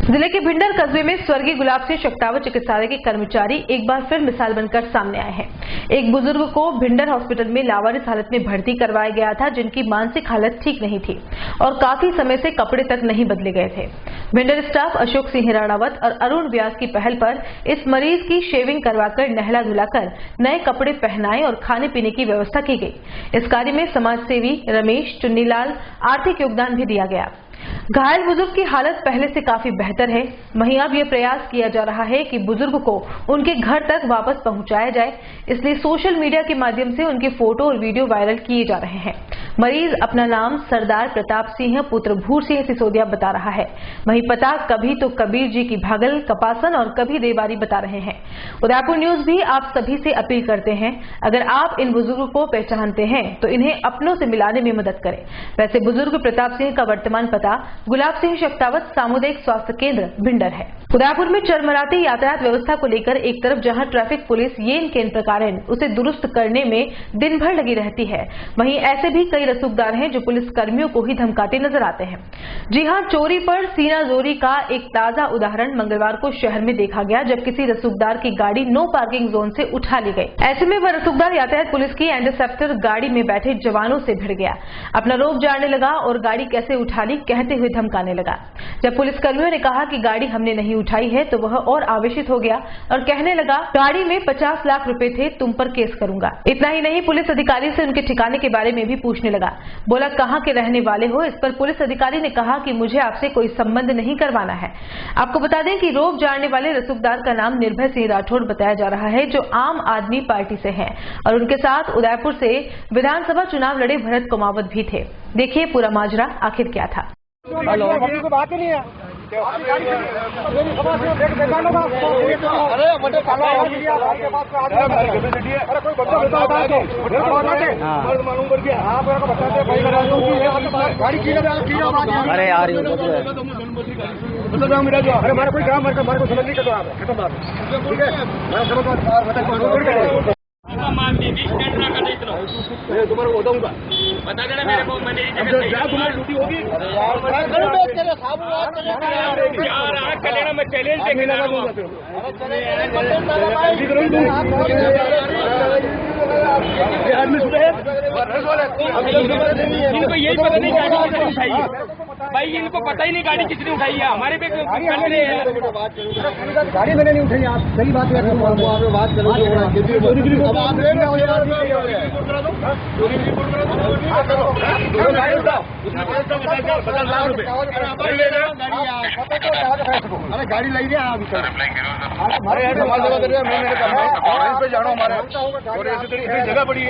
A: जिले के भिंडर कस्बे में स्वर्गीय गुलाब सिंह शक्तावत चिकित्सालय के कर्मचारी एक बार फिर मिसाल बनकर सामने आए हैं। एक बुजुर्ग को भिंडर हॉस्पिटल में लावारिस हालत में भर्ती करवाया गया था, जिनकी मानसिक हालत ठीक नहीं थी और काफी समय से कपड़े तक नहीं बदले गए थे। भिंडर स्टाफ अशोक सिंह राणावत और अरुण व्यास की पहल पर इस मरीज की शेविंग करवाकर नहला धुलाकर नए कपड़े पहनाए और खाने पीने की व्यवस्था की गई। इस कार्य में समाज सेवी रमेश चुन्नीलाल आर्थिक योगदान भी दिया गया। घायल बुजुर्ग की हालत पहले से काफी बेहतर है। वहीं अब यह प्रयास किया जा रहा है कि बुजुर्ग को उनके घर तक वापस पहुंचाया जाए, इसलिए सोशल मीडिया के माध्यम से उनके फोटो और वीडियो वायरल किए जा रहे हैं। मरीज अपना नाम सरदार प्रताप सिंह पुत्र भूर सिंह सिसोदिया बता रहा है। वहीं पता कभी तो कबीर जी की भागल कपासन और कभी देवारी बता रहे हैं। उदयपुर न्यूज भी आप सभी से अपील करते हैं, अगर आप इन बुजुर्गों को पहचानते हैं तो इन्हें अपनों से मिलाने में मदद करें। वैसे बुजुर्ग प्रताप सिंह का वर्तमान पता गुलाब सिंह शक्तावत सामुदायिक स्वास्थ्य केंद्र भिंडर है। उदयपुर में चरमराती यातायात व्यवस्था को लेकर एक तरफ जहां ट्रैफिक पुलिस येन केन प्रकारेण उसे दुरुस्त करने में दिन भर लगी रहती है, वहीं ऐसे भी कई रसूखदार हैं जो पुलिस कर्मियों को ही धमकाते नजर आते हैं। जी हां, चोरी पर सीना जोरी का एक ताजा उदाहरण मंगलवार को शहर में देखा गया, जब किसी रसूखदार की गाड़ी नो पार्किंग जोन से उठा ली गई। ऐसे में वह रसूखदार यातायात पुलिस की इंटरसेप्टर गाड़ी में बैठे जवानों से भिड़ गया, अपना रोब झाड़ने लगा और गाड़ी कैसे उठा ली कहते हुए धमकाने लगा। जब पुलिसकर्मियों ने कहा कि गाड़ी हमने नहीं उठाई है तो वह और आवेशित हो गया और कहने लगा, गाड़ी में 50 लाख रुपए थे, तुम पर केस करूंगा। इतना ही नहीं, पुलिस अधिकारी से उनके ठिकाने के बारे में भी पूछने लगा। बोला, कहां के रहने वाले हो? इस पर पुलिस अधिकारी ने कहा कि मुझे आपसे कोई संबंध नहीं करवाना है। आपको बता दें कि रोब झाड़ने वाले रसूखदार का नाम निर्भय सिंह राठौड़ बताया जा रहा है, जो आम आदमी पार्टी से हैं और उनके साथ उदयपुर से विधानसभा चुनाव लड़े भरत कुमावत भी थे। देखिए पूरा माजरा आखिर क्या था।
F: हेलो, बात ही नहीं है। अरे यार हमारा कोई काम हमारे को समझ नहीं करता, खत्म बात, ठीक है। तुम्हारे को बताऊंगा, बता देना मेरे को, मैंने तुम्हारी ड्यूटी होगी यार, मैं चैलेंज इनको यही पता नहीं गाड़ी किसने उठाई है भाई, इनको पता ही नहीं गाड़ी किसने उठाई है। हमारे पे गाड़ी मैंने नहीं उठाई, आप सही बात कर रहे हो, बात अरे गाड़ी लाई दिया हमारे पे जाना हमारे और ऐसी जगह पड़ी है,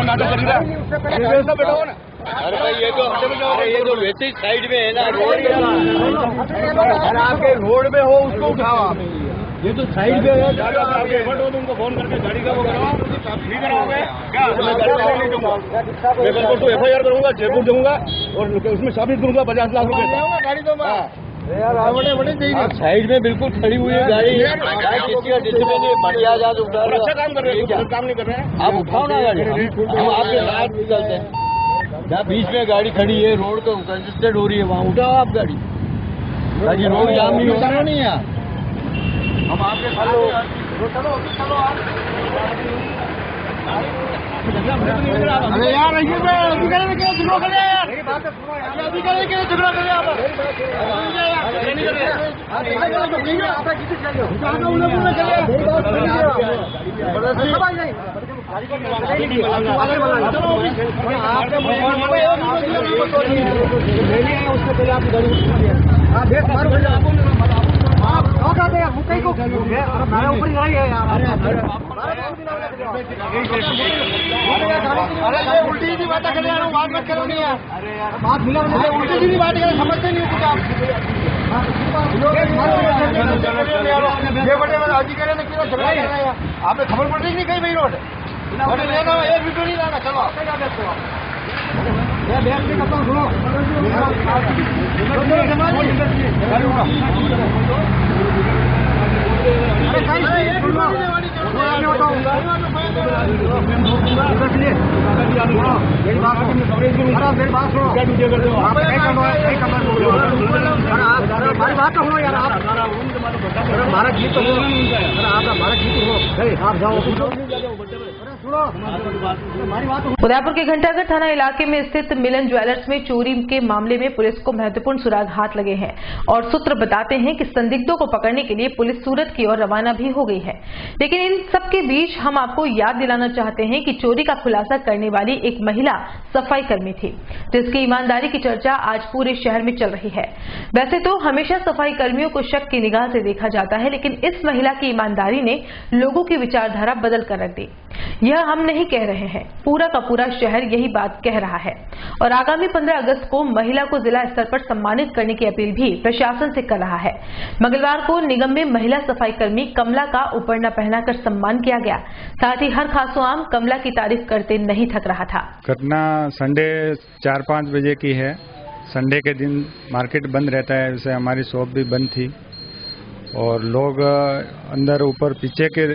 F: नाटक कर रहा है, बैठा हो ना। अरे भाई ये तो वैसे ही साइड में है ना, रोड आपके रोड में हो उसको उठाओ, ये तो साइड में है। उनको फोन करके गाड़ी का वो कराओ, नहीं कराओगे क्या? मैं कल परसों FIR करूंगा, जयपुर दूंगा और उसमें साबित करूंगा 50 लाख रुपए गाड़ी दो यार। आप साइड में बिल्कुल खड़ी हुई है गाड़ी, किसी का डिसिप्लिन बढ़िया जा तो अच्छा काम कर रहे हैं, काम नहीं कर रहे हैं, आप उठाओ ना गाड़ी, हम आपके साथ निकलते हैं। जहाँ बीच में गाड़ी खड़ी है, रोड तो कंजेस्टेड हो रही है, वहाँ उठाओ आप गाड़ी, ताकि रोड जाम नहीं होता नहीं है। हम आपके अरे यार झगड़ा कर यार, झगड़ा कर आप उल्टी की बात कर रहे बात मत करो नहीं बात मिला उल्टी की बात करें समझते नहीं कुछ आप ये बड़े राजी करे ना क्यों झगड़ा कर रहे हैं आपने खबर पड़ रही नहीं कहीं भाई रोड लेना एक वीडियो नहीं लाना चलो सुनो मेरी बात सुनो हमारी बात तो सुनो यार आप हमारा गीत तो सुनो आप हमारा गीत सुनो आप जाओ
A: उदयपुर के घंटाघर थाना इलाके में स्थित मिलन ज्वेलर्स में चोरी के मामले में पुलिस को महत्वपूर्ण सुराग हाथ लगे हैं और सूत्र बताते हैं कि संदिग्धों को पकड़ने के लिए पुलिस सूरत की ओर रवाना भी हो गई है। लेकिन इन सबके बीच हम आपको याद दिलाना चाहते हैं कि चोरी का खुलासा करने वाली एक महिला सफाई कर्मी थी, जिसकी ईमानदारी की चर्चा आज पूरे शहर में चल रही है। वैसे तो हमेशा सफाई कर्मियों को शक की निगाह से देखा जाता है, लेकिन इस महिला की ईमानदारी ने लोगों की विचारधारा बदल कर रख दी। यह हम नहीं कह रहे हैं, पूरा का पूरा शहर यही बात कह रहा है और आगामी 15 अगस्त को महिला को जिला स्तर पर सम्मानित करने की अपील भी प्रशासन से कर रहा है। मंगलवार को निगम में महिला सफाई कर्मी कमला का उपरना पहनाकर सम्मान किया गया। साथ ही हर खासोआम कमला की तारीफ करते नहीं थक रहा था।
M: घटना संडे 4-5 बजे की है। संडे के दिन मार्केट बंद रहता है, वैसे हमारी शॉप भी बंद थी और लोग अंदर ऊपर पीछे के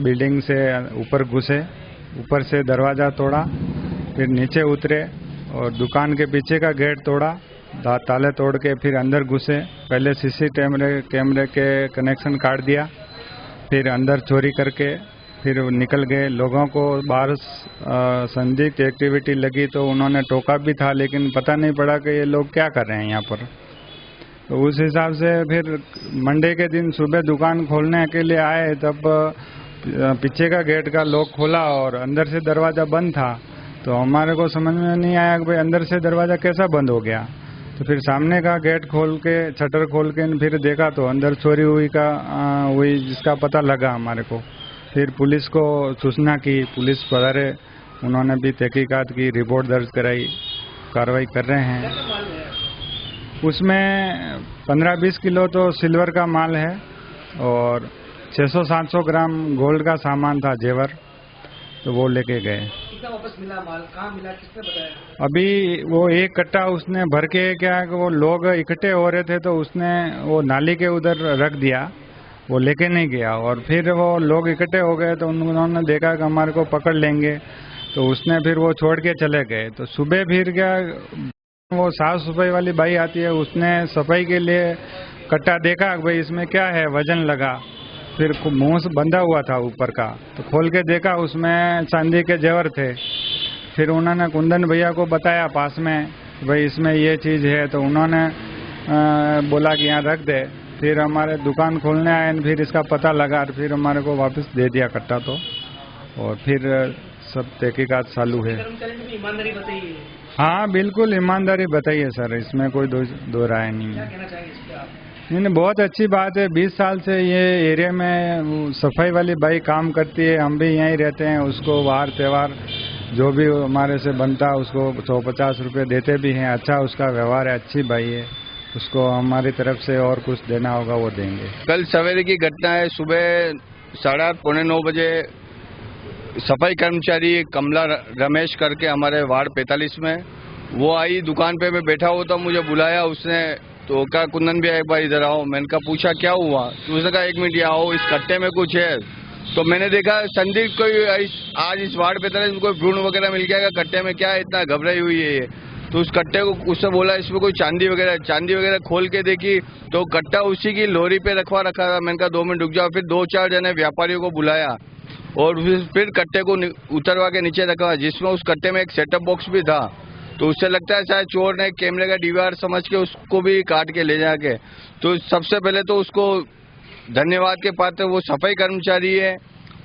M: बिल्डिंग से ऊपर घुसे, ऊपर से दरवाज़ा तोड़ा, फिर नीचे उतरे और दुकान के पीछे का गेट तोड़ा, ताले तोड़ के फिर अंदर घुसे। पहले सीसी कैमरे के कनेक्शन काट दिया, फिर अंदर चोरी करके फिर निकल गए। लोगों को बाहर संदिग्ध एक्टिविटी लगी तो उन्होंने टोका भी था, लेकिन पता नहीं पड़ा कि ये लोग क्या कर रहे हैं यहाँ पर। तो उस हिसाब से फिर मंडे के दिन सुबह दुकान खोलने के लिए आए, तब पीछे का गेट का लॉक खोला और अंदर से दरवाज़ा बंद था। तो हमारे को समझ में नहीं आया कि भाई अंदर से दरवाज़ा कैसा बंद हो गया। तो फिर सामने का गेट खोल के, शटर खोल के फिर देखा तो अंदर चोरी हुई जिसका पता लगा हमारे को। फिर पुलिस को सूचना की, पुलिस पधारे, उन्होंने भी तहकीकात की, रिपोर्ट दर्ज कराई, कार्रवाई कर रहे हैं। उसमें 15-20 किलो तो सिल्वर का माल है और 600-700 ग्राम गोल्ड का सामान था, जेवर, तो वो लेके गए।
F: कितना वापस मिला माल, कहाँ मिला, किसने बताया?
M: अभी वो एक कट्टा उसने भर के, क्या वो लोग इकट्ठे हो रहे थे तो उसने वो नाली के उधर रख दिया, वो लेके नहीं गया। और फिर वो लोग इकट्ठे हो गए तो उन्होंने देखा कि हमारे को पकड़ लेंगे, तो उसने फिर वो छोड़ के चले गए। तो सुबह फिर क्या, वो साफ सफाई वाली बाई आती है, उसने सफाई के लिए कट्टा देखा, भाई इसमें क्या है, वजन लगा, फिर मुंह से बंधा हुआ था ऊपर का, तो खोल के देखा उसमें चांदी के जेवर थे। फिर उन्होंने कुंदन भैया को बताया पास में, भाई इसमें ये चीज़ है, तो उन्होंने बोला कि यहाँ रख दे। फिर हमारे दुकान खोलने आए, फिर इसका पता लगा, फिर हमारे को वापस दे दिया कट्टा तो, और फिर सब तहकीकात चालू है।
F: ईमानदारी बताइए।
M: हाँ बिल्कुल ईमानदारी बताइए सर, इसमें कोई दो राय नहीं है। नहीं, बहुत अच्छी बात है। 20 साल से ये एरिया में सफाई वाली बाई काम करती है, हम भी यहीं रहते हैं। उसको वार त्यौहार जो भी हमारे से बनता है उसको 150 रुपये देते भी हैं। अच्छा उसका व्यवहार है, अच्छी बाई है, उसको हमारी तरफ से और कुछ देना होगा वो देंगे।
L: कल सवेरे की घटना है, सुबह 8:30 पौने 9 बजे सफाई कर्मचारी कमला रमेश करके हमारे वार्ड 45 में वो आई। दुकान पे मैं बैठा हुआ था, मुझे बुलाया उसने, तो कहा कुंदन भी एक बार इधर आओ। मैंने कहा पूछा क्या हुआ, तो उसने कहा 1 मिनट यहाँ आओ, इस कट्टे में कुछ है। तो मैंने देखा संदिग्ध कोई आज इस वार्ड 45 में कोई भ्रूण वगैरह मिल गया, कट्टे में क्या है, इतना घबराई हुई है ये। तो उस कट्टे को उससे बोला इसमें कोई चांदी वगैरह खोल के देखी तो कट्टा उसी की लोरी पे रखा था। मैंने कहा 2 मिनट रुक जाओ। फिर 2-4 जने व्यापारियों को बुलाया और फिर कट्टे को उतरवा के नीचे रखा, जिसमें उस कट्टे में एक सेटअप बॉक्स भी था। तो उससे लगता है शायद चोर ने कैमरे का डीवीआर समझ के उसको भी काट के ले जाके। तो सबसे पहले तो उसको धन्यवाद के पात्र वो सफाई कर्मचारी है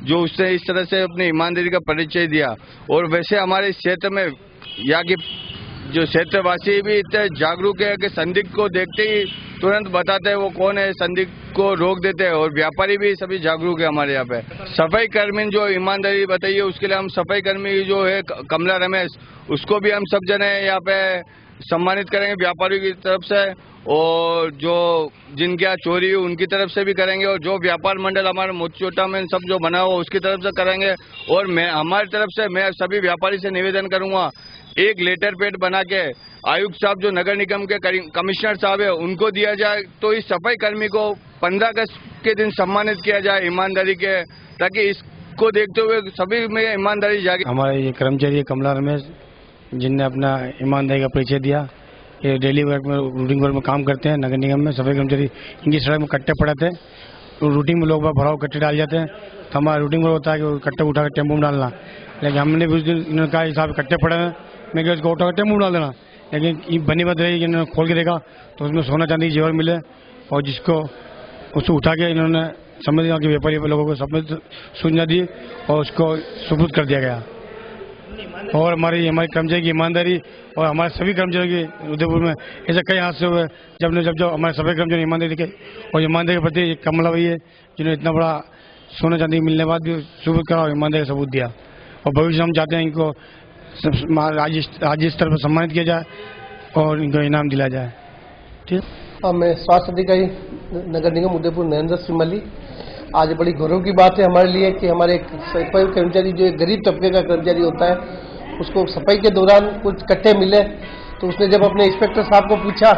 N: जो उसने इस तरह से अपनी ईमानदारी का परिचय दिया। और वैसे हमारे क्षेत्र में यहाँ की जो क्षेत्रवासी भी इतने जागरूक है कि संदिग्ध को देखते ही तुरंत बताते हैं वो कौन है, संदिग्ध को रोक देते हैं। और व्यापारी भी सभी जागरूक है हमारे यहाँ पे। सफाई कर्मी जो ईमानदारी बताइए, उसके लिए हम सफाई कर्मी जो है कमला रमेश, उसको भी हम सब जने यहाँ पे सम्मानित करेंगे व्यापारियों की तरफ से, और जो जिनके यहाँ चोरी हुई उनकी तरफ से भी करेंगे, और जो व्यापार मंडल हमारे मोचोटा में सब जो बना हुआ उसकी तरफ से करेंगे। और मैं हमारी तरफ से मैं सभी व्यापारी से निवेदन करूंगा, एक लेटर पैड बना के आयुक्त साहब जो नगर निगम के कमिश्नर साहब है उनको दिया जाए, तो इस सफाई कर्मी को 15 अगस्त के दिन सम्मानित किया जाए ईमानदारी के, ताकि इसको देखते हुए सभी में ईमानदारी जागे।
O: हमारे ये कर्मचारी कमला रमेश जिनने अपना ईमानदारी का परिचय दिया, ये डेली वर्क में रूटीन वर्क में काम करते हैं नगर निगम में। सफाई कर्मचारी इनकी सड़क में कट्टे पड़े थे, रूटीन में लोग भराव कट्टे डाल जाते हैं, तो हमारा रूटीन वर्क होता है कि कट्टे उठा कर टेम्पो में डालना। लेकिन हमने भी उस दिन इन्होंने कहा हिसाब कट्टे पड़े हैं, मैं क्या इसको उठा कर टेम्पो में डाल देना। लेकिन बनी बात रही कि इन्होंने खोल के देखा तो उसमें सोना चांदी जेवर मिले, और जिसको उसको उठा के इन्होंने समझ लिया कि व्यापारी लोगों को समझ सूचना दी और उसको सुपुर्द कर दिया गया। और हमारी कर्मचारी की ईमानदारी और हमारे सभी कर्मचारियों की उदयपुर में ऐसे कई हादसे हुए जब हमारे सभी कर्मचारी ईमानदारी के और ईमानदारी के प्रति कमला भई है जिन्होंने इतना बड़ा सोना चांदी मिलने के बाद भी सुपुर्द करा और ईमानदारी का सबूत दिया। और भविष्य हम चाहते हैं इनको राज्य स्तर पर सम्मानित किया जाए और इनको इनाम दिलाया जाए। ठीक है।
P: मैं स्वास्थ्य अधिकारी नगर निगम उदयपुर नरेंद्र सिमली। आज बड़ी गौरव की बात है हमारे लिए कि हमारे सफाई कर्मचारी जो एक गरीब तबके का कर्मचारी होता है, उसको सफाई के दौरान कुछ कट्टे मिले, तो उसने जब अपने इंस्पेक्टर साहब को पूछा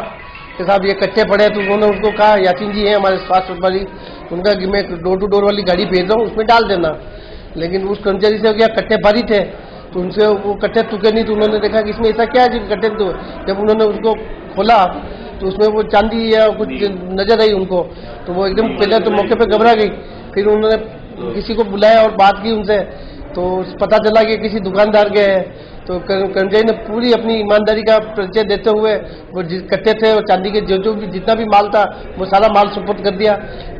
P: कि साहब ये कट्टे पड़े, तो उन्होंने उनको कहा याचिन जी है हमारे स्वास्थ्य वाली, उनका कि मैं डोर टू डोर वाली गाड़ी भेज रहा हूँ उसमें डाल देना। लेकिन उस कर्मचारी से क्या कट्टे भारी थे, तो उनसे वो कट्टे तुके नहीं, तो उन्होंने देखा कि इसमें ऐसा क्या है जो कट्टे तो। जब उन्होंने उसको खोला तो उसमें वो चांदी या कुछ नजर आई उनको, तो वो एकदम पहले तो मौके पे घबरा गई। फिर उन्होंने किसी को बुलाया और बात की उनसे, तो पता चला कि किसी दुकानदार के है। तो कर्मचारी ने पूरी अपनी ईमानदारी का परिचय देते हुए वो कट्टे थे और चांदी के जो भी जितना भी माल था वो सारा माल सुपुर्द कर दिया।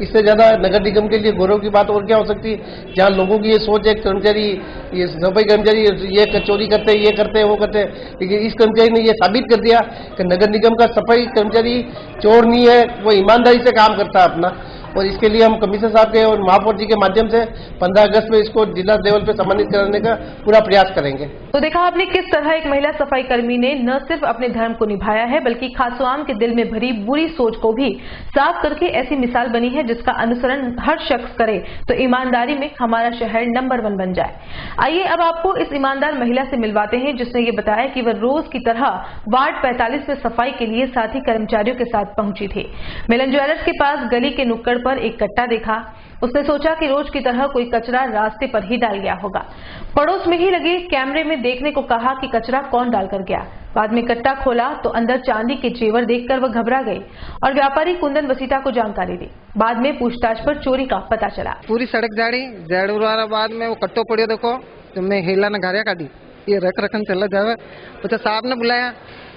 P: इससे ज्यादा नगर निगम के लिए गौरव की बात और क्या हो सकती है, जहाँ लोगों की ये सोच है कर्मचारी ये सफाई कर्मचारी ये चोरी करते ये करते वो करते, लेकिन इस कर्मचारी ने ये साबित कर दिया कि नगर निगम का सफाई कर्मचारी चोर नहीं है, वो ईमानदारी से काम करता है अपना। और इसके लिए हम कमिश्नर साहब के और महापौर जी के माध्यम से 15 अगस्त में इसको जिला लेवल पे सम्मानित कराने का पूरा प्रयास करेंगे।
A: तो देखा आपने किस तरह एक महिला सफाई कर्मी ने न सिर्फ अपने धर्म को निभाया है बल्कि खासोआम के दिल में भरी बुरी सोच को भी साफ करके ऐसी मिसाल बनी है जिसका अनुसरण हर शख्स करे तो ईमानदारी में हमारा शहर नंबर 1 बन जाए। आइए अब आपको इस ईमानदार महिला से मिलवाते हैं जिसने ये बताया कि वह रोज की तरह वार्ड 45 में सफाई के लिए साथी कर्मचारियों के साथ पहुंची थी। मिलन ज्वेलर्स के पास गली के नुक्कड़ पर एक कट्टा देखा। उसने सोचा कि रोज की तरह कोई कचरा रास्ते पर ही डाल गया होगा। पड़ोस में ही लगे कैमरे में देखने को कहा कि कचरा कौन डालकर गया। बाद में कट्टा खोला तो अंदर चांदी के जेवर देखकर वह घबरा गई और व्यापारी कुंदन वसीता को जानकारी दी। बाद में पूछताछ पर चोरी का पता चला।
Q: पूरी सड़क झाड़ू वाला बाद में वो कट्टो पड़ियो देखो, तो मैं हेला न घारिया काटी ये रखन चला जावे। तो साहब ने बुलाया,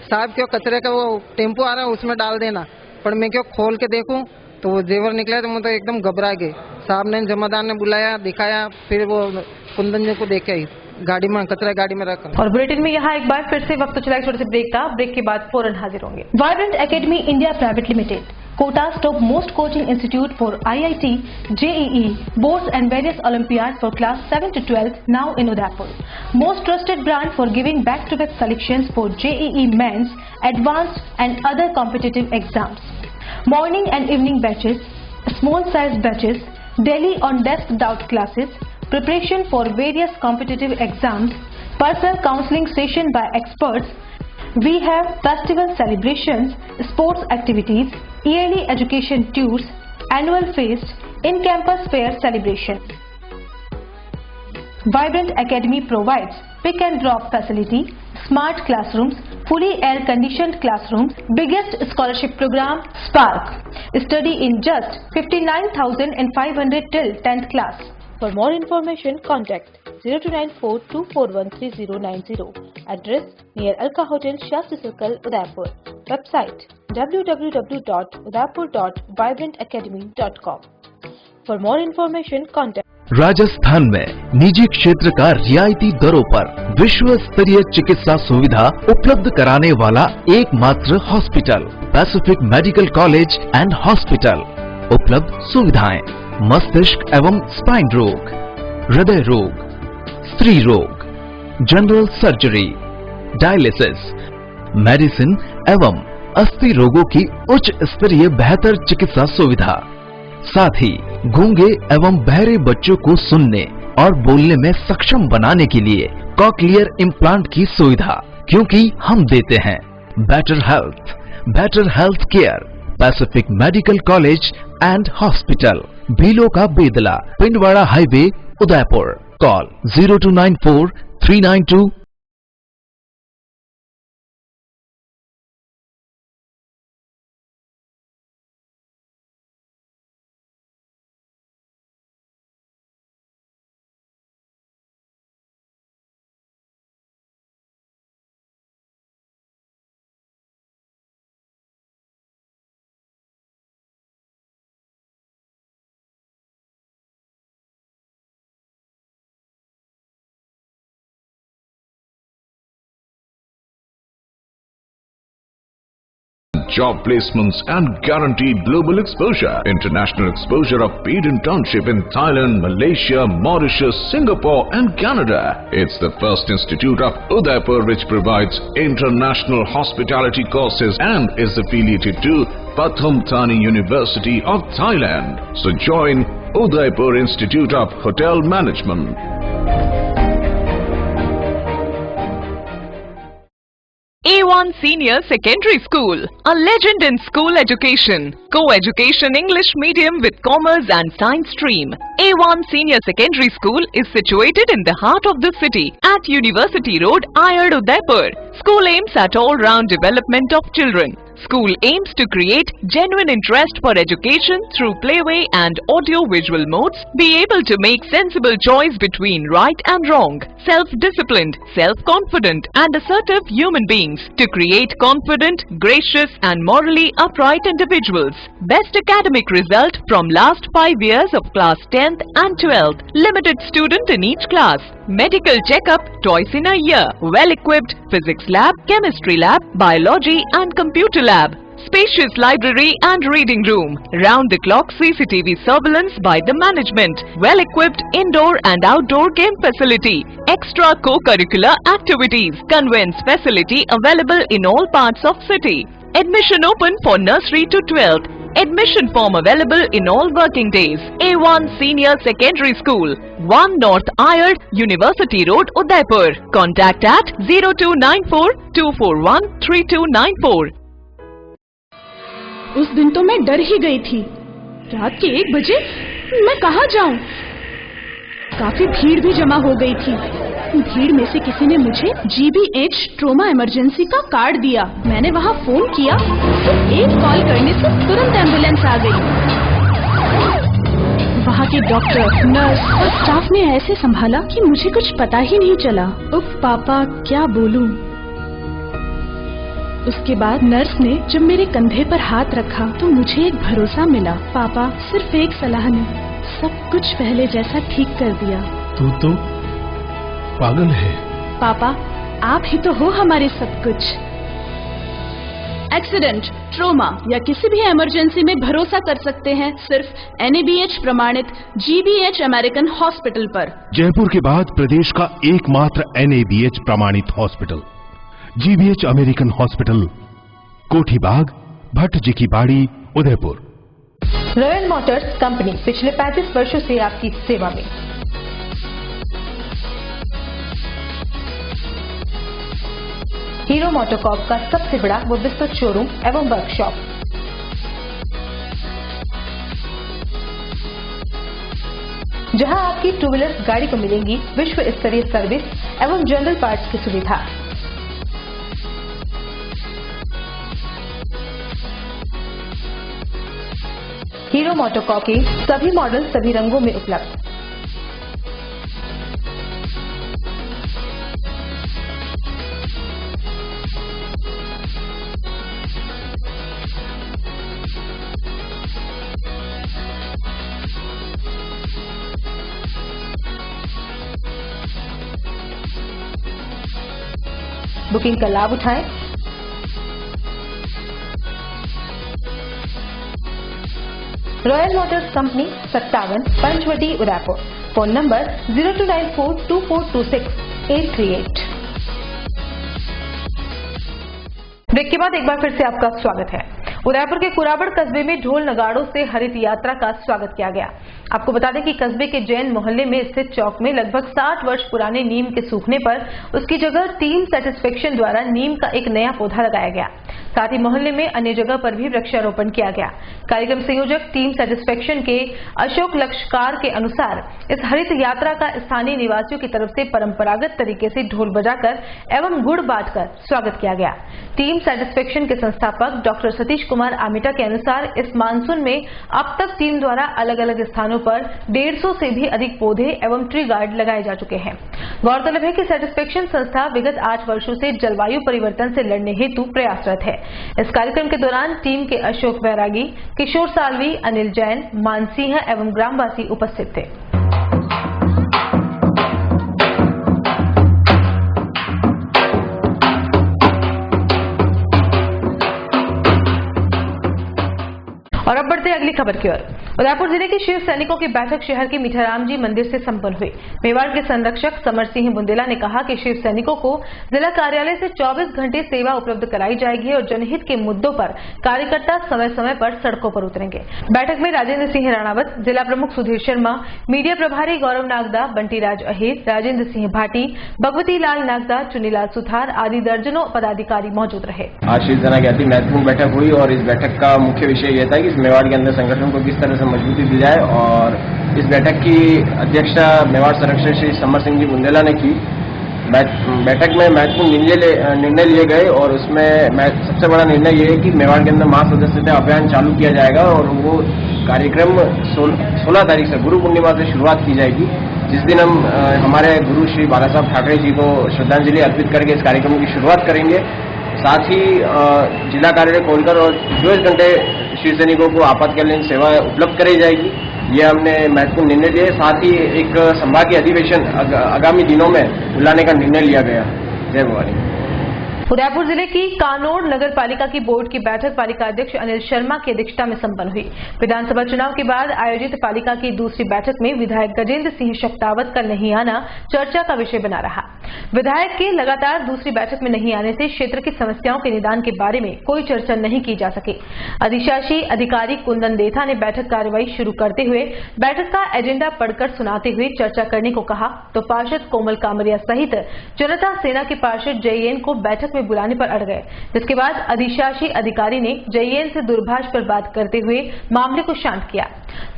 Q: साहब क्यों कचरे का वो टेम्पो आ रहा है उसमें डाल देना। पर मैं क्यों खोल के देखूं तो वो जेवर निकला, तो मैं तो एकदम घबरा गई। साहब ने जमादार ने बुलाया, दिखाया, फिर वो कुंदन जी को देखे आई गाड़ी में कचरा गाड़ी में रखा।
A: और बुलेटिन में यहाँ एक बार फिर से वक्त चला एक छोटे से ब्रेक का। ब्रेक के बाद फौरन हाजिर होंगे। Vibrant academy India private limited, Kota's top most coaching institute for IIT, JEE, boards and various Olympiads for class 7 to 12 now in Udaipur. Most trusted brand for giving back-to-back selections for JEE men's, advanced and other competitive exams. Morning and evening batches, small size batches, daily on-desk doubt classes, preparation for various competitive exams, personal counseling session by experts. We have festival celebrations, sports activities, yearly education tours, annual feast, in-campus fair celebration. Vibrant Academy provides pick and drop facility, smart classrooms, fully air-conditioned classrooms, biggest scholarship program, Spark. Study in just 59,500 till 10th class. For more information, contact 0294241390. Address near Alka Hotel, Shastri Circle, Udaipur. Website www.udaipur.vibrantacademy.com. For more information, contact
R: Rajasthan में निजी क्षेत्र का रियायती दरों पर विश्व स्तरीय चिकित्सा सुविधा उपलब्ध कराने वाला एकमात्र hospital Pacific medical college and hospital. उपलब्ध सुविधाएं मस्तिष्क एवं स्पाइन रोग, हृदय रोग, स्त्री रोग, जनरल सर्जरी, डायलिसिस, मेडिसिन एवं अस्थि रोगों की उच्च स्तरीय बेहतर चिकित्सा सुविधा। साथ ही गूंगे एवं बहरे बच्चों को सुनने और बोलने में सक्षम बनाने के लिए कॉक्लियर इम्प्लांट की सुविधा, क्योंकि हम देते हैं better health care. Pacific medical college and hospital, Bhilo का Bedla, Pindwara highway, Udaipur. Call 0294 392Job
S: placements and guaranteed global exposure. International exposure of paid internship in Thailand, Malaysia, Mauritius, Singapore and Canada. It's the first institute of Udaipur which provides international hospitality courses and is affiliated to Pathum Thani University of Thailand. So join Udaipur Institute of Hotel Management.
J: A1 Senior Secondary School, a legend in school education. Co-education English medium with commerce and science stream. A1 Senior Secondary School is situated in the heart of the city at University Road, Ayad, Udaipur. School aims at all-round development of children. School aims to create genuine interest for education through playway and audio-visual modes, be able to make sensible choice between right and wrong, self-disciplined, self-confident and assertive human beings, to create confident, gracious and morally upright individuals. Best academic result from last 5 years of class 10th and 12th. Limited student in each class. Medical checkup twice in a year. Well-equipped physics lab, chemistry lab, biology and computer lab. Spacious library and reading room. Round-the-clock CCTV surveillance by the management. Well-equipped indoor and outdoor game facility. Extra co-curricular activities. Conveyance facility available in all parts of city. Admission open for nursery to 12th. Admission form available in all working days. A1 Senior Secondary School, 1 North Ayad, University Road, Udaipur. Contact at 0294 241 3294.
I: उस दिन तो मैं डर ही गई थी। रात के 1 बजे मैं कहाँ जाऊं? काफी भीड़ भी जमा हो गई थी। भीड़ में से किसी ने मुझे GBH ट्रोमा इमरजेंसी का कार्ड दिया। मैंने वहाँ फोन किया, सिर्फ एक कॉल करने से तुरंत एम्बुलेंस आ गई। वहाँ के डॉक्टर, नर्स और स्टाफ ने ऐसे संभाला कि मुझे कुछ पता ही नहीं चला। उफ पापा, क्या बोलूं? उसके बाद नर्स ने जब मेरे कंधे पर हाथ रखा तो मुझे एक भरोसा मिला। पापा, सिर्फ एक सलाह ने सब कुछ पहले जैसा ठीक कर दिया।
T: तू तो पागल है।
I: पापा, आप ही तो हो हमारे सब कुछ। एक्सीडेंट, ट्रोमा या किसी भी इमरजेंसी में भरोसा कर सकते हैं सिर्फ NABH प्रमाणित GBH अमेरिकन हॉस्पिटल पर।
T: जयपुर के बाद प्रदेश का एकमात्र NABH प्रमाणित हॉस्पिटल GBH अमेरिकन हॉस्पिटल, कोठी बाग, भट्ट जी की बाड़ी, उदयपुर।
A: रॉयल मोटर्स कंपनी पिछले 35 वर्षों से आपकी सेवा में। हीरो मोटोकॉर्प का सबसे बड़ा व विस्तृत शोरूम एवं वर्कशॉप। जहां आपकी 2 व्हीलर गाड़ी को मिलेंगी विश्व स्तरीय सर्विस एवं जनरल पार्ट्स की सुविधा। हीरो मोटोकॉर्प के सभी मॉडल सभी रंगों में उपलब्ध। बुकिंग का लाभ उठाएं। Royal motors company 57 Panchavati Udaipur. Phone number 02942426-838। Break के बाद एक बार फिर से आपका स्वागत है। उदयपुर के कुराबड़ कस्बे में ढोल नगाड़ों से हरित यात्रा का स्वागत किया गया। आपको बता दें कि कस्बे के जैन मोहल्ले में स्थित चौक में लगभग 60 वर्ष पुराने नीम के सूखने पर उसकी जगह टीम सेटिस्फेक्शन द्वारा नीम का एक नया पौधा लगाया गया। साथ ही मोहल्ले में अन्य जगह पर भी वृक्षारोपण किया गया। कार्यक्रम संयोजक टीम सेटिस्फेक्शन के अशोक लक्ष्कार के अनुसार इस हरित यात्रा का स्थानीय निवासियों की तरफ से परंपरागत तरीके से ढोल बजाकर एवं गुड़ बांटकर स्वागत किया गया। टीम सेटिस्फेक्शन के संस्थापक डॉक्टर सतीश कुमार आमिटा के अनुसार इस मानसून में अब तक टीम द्वारा अलग अलग स्थानों पर 150 से भी अधिक पौधे एवं ट्री गार्ड लगाए जा चुके हैं। गौरतलब है कि सेटिस्फेक्शन संस्था विगत 8 वर्षों से जलवायु परिवर्तन से लड़ने हेतु प्रयासरत है। इस कार्यक्रम के दौरान टीम के अशोक बैरागी, किशोर सालवी, अनिल जैन, मानसिंह एवं ग्रामवासी उपस्थित थे। और अब बढ़ते अगली खबर की ओर। उदयपुर जिले के शिव सैनिकों की बैठक शहर के मीठाराम जी मंदिर से संपन्न हुई। मेवाड़ के संरक्षक समर सिंह बुंदेला ने कहा कि शिव सैनिकों को जिला कार्यालय से 24 घंटे सेवा उपलब्ध कराई जाएगी और जनहित के मुद्दों पर कार्यकर्ता समय समय पर सड़कों पर उतरेंगे। बैठक में राजेंद्र सिंह राणावत, जिला प्रमुख सुधीर शर्मा, मीडिया प्रभारी गौरव नागदा, बंटीराज अहिर, राजेंद्र सिंह भाटी, भगवती लाल नागदा, चुनीलाल सुथार आदि दर्जनों पदाधिकारी मौजूद रहे।
U: आज शिवसेना की अति महत्वपूर्ण बैठक हुई और इस बैठक का मुख्य विषय यह था कि मेवाड़ के अंदर संगठन को किस तरह से मजबूती दी जाए और इस बैठक की अध्यक्षता मेवाड़ संरक्षक श्री समर सिंह जी बुंदेला ने की। बैठक में महत्वपूर्ण निर्णय लिए गए और उसमें सबसे बड़ा निर्णय ये है कि मेवाड़ के अंदर मां सदस्यता अभियान चालू किया जाएगा और वो कार्यक्रम 16 तारीख से गुरु पूर्णिमा से शुरुआत की जाएगी, जिस दिन हम हमारे गुरु श्री बाला साहब ठाकरे जी को श्रद्धांजलि अर्पित करके इस कार्यक्रम की शुरुआत करेंगे। साथ ही जिला कार्यालय खोलकर और 24 घंटे शिव सैनिकों को आपातकालीन सेवा उपलब्ध कराई जाएगी। ये हमने महत्वपूर्ण निर्णय लिए। साथ ही एक संभागीय अधिवेशन आगामी दिनों में बुलाने का निर्णय लिया गया। जय भवानी।
A: उदयपुर जिले की कानोड़ नगर पालिका की बोर्ड की बैठक पालिका अध्यक्ष अनिल शर्मा की अध्यक्षता में संपन्न हुई। विधानसभा चुनाव के बाद आयोजित पालिका की दूसरी बैठक में विधायक गजेंद्र सिंह शक्तावत का नहीं आना चर्चा का विषय बना रहा। विधायक के लगातार दूसरी बैठक में नहीं आने से क्षेत्र की समस्याओं के निदान के बारे में कोई चर्चा नहीं की जा सकी। अधिशासी अधिकारी कुंदन देथा ने बैठक कार्यवाही शुरू करते हुए बैठक का एजेंडा पढ़कर सुनाते हुए चर्चा करने को कहा तो पार्षद कोमल कामरिया सहित जनता सेना के पार्षद जयेन को बैठक में बुलाने पर अड़ गए, जिसके बाद अधिशासी अधिकारी ने जयेन से दूरभाष पर बात करते हुए मामले को शांत किया।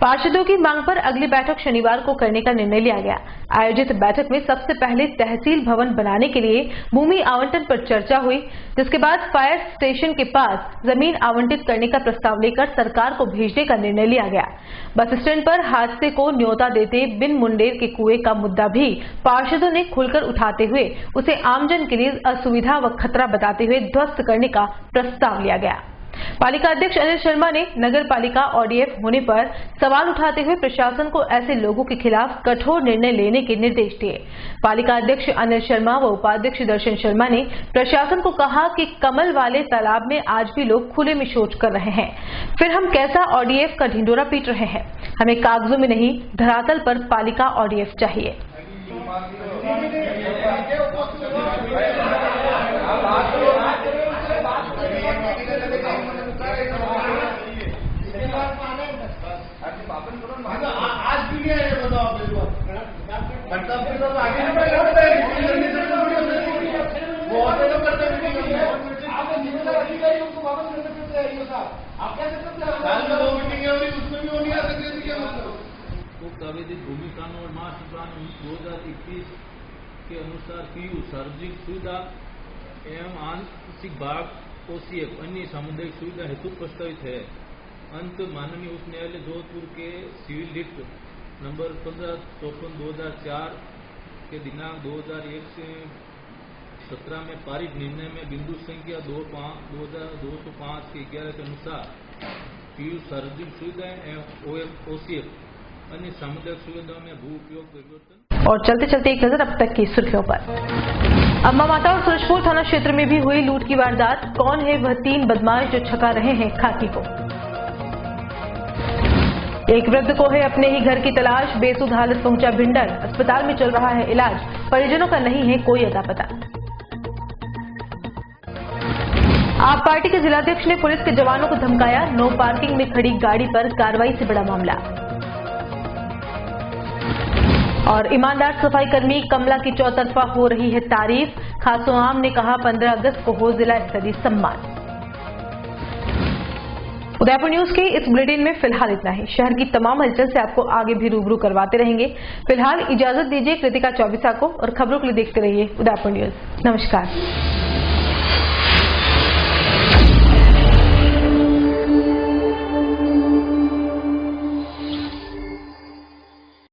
A: पार्षदों की मांग पर अगली बैठक शनिवार को करने का निर्णय लिया गया। आयोजित बैठक में सबसे पहले तहसील भवन बनाने के लिए भूमि आवंटन पर चर्चा हुई, जिसके बाद फायर स्टेशन के पास जमीन आवंटित करने का प्रस्ताव लेकर सरकार को भेजने का निर्णय लिया गया। बस स्टैंड पर हादसे को न्योता देते बिन मुंडेर के कुएं का मुद्दा भी पार्षदों ने खुलकर उठाते हुए उसे आमजन के लिए असुविधा व खतरा बताते हुए ध्वस्त करने का प्रस्ताव लिया गया। पालिका अध्यक्ष अनिल शर्मा ने नगर पालिका ODF होने पर सवाल उठाते हुए प्रशासन को ऐसे लोगों के खिलाफ कठोर निर्णय लेने के निर्देश दिए। पालिका अध्यक्ष अनिल शर्मा व उपाध्यक्ष दर्शन शर्मा ने प्रशासन को कहा कि कमल वाले तालाब में आज भी लोग खुले में शौच कर रहे हैं, फिर हम कैसा ODF का ढिंडोरा पीट रहे हैं। हमें कागजों में नहीं धरातल पर पालिका ODF चाहिए।
V: आवेदित भूमि कानून और मास्टर प्लान 2021 के अनुसार पीयू सार्वजनिक सुविधा एवं आंशिक भाग OCF अन्य सामुदायिक सुविधा हेतु प्रस्तावित है। अंत माननीय उच्च न्यायालय जोधपुर के सिविल लिट नंबर 1554/2004 के दिनांक 2001 से 17 में पारित निर्णय में बिंदु संख्या 205 के 11 के अनुसार पीयू सार्वजनिक सुविधा एवं OCF अन्य सामुदायिक सुविधाओं में भू उपयोग परिवर्तन
A: और चलते चलते एक नजर अब तक की सुर्खियों पर। अम्मा माता और सूरजपुर थाना क्षेत्र में भी हुई लूट की वारदात। कौन है वह 3 बदमाश जो छका रहे हैं खाकी को? एक वृद्ध को है अपने ही घर की तलाश। बेसुध हालत पहुंचा भिंडर। अस्पताल में चल रहा है इलाज। परिजनों का नहीं है कोई अता पता। आप पार्टी के जिलाध्यक्ष ने पुलिस के जवानों को धमकाया। नो पार्किंग में खड़ी गाड़ी पर कार्रवाई से बड़ा मामला। और ईमानदार सफाई कर्मी कमला की चौतरफा हो रही है तारीफ। खासो आम ने कहा 15 अगस्त को हो जिला स्तरीय सम्मान। उदयपुर न्यूज के इस बुलेटिन में फिलहाल इतना ही। शहर की तमाम हलचल से आपको आगे भी रूबरू करवाते रहेंगे। फिलहाल इजाजत दीजिए कृतिका चौबीसा को और खबरों के लिए देखते रहिए उदयपुर न्यूज। नमस्कार।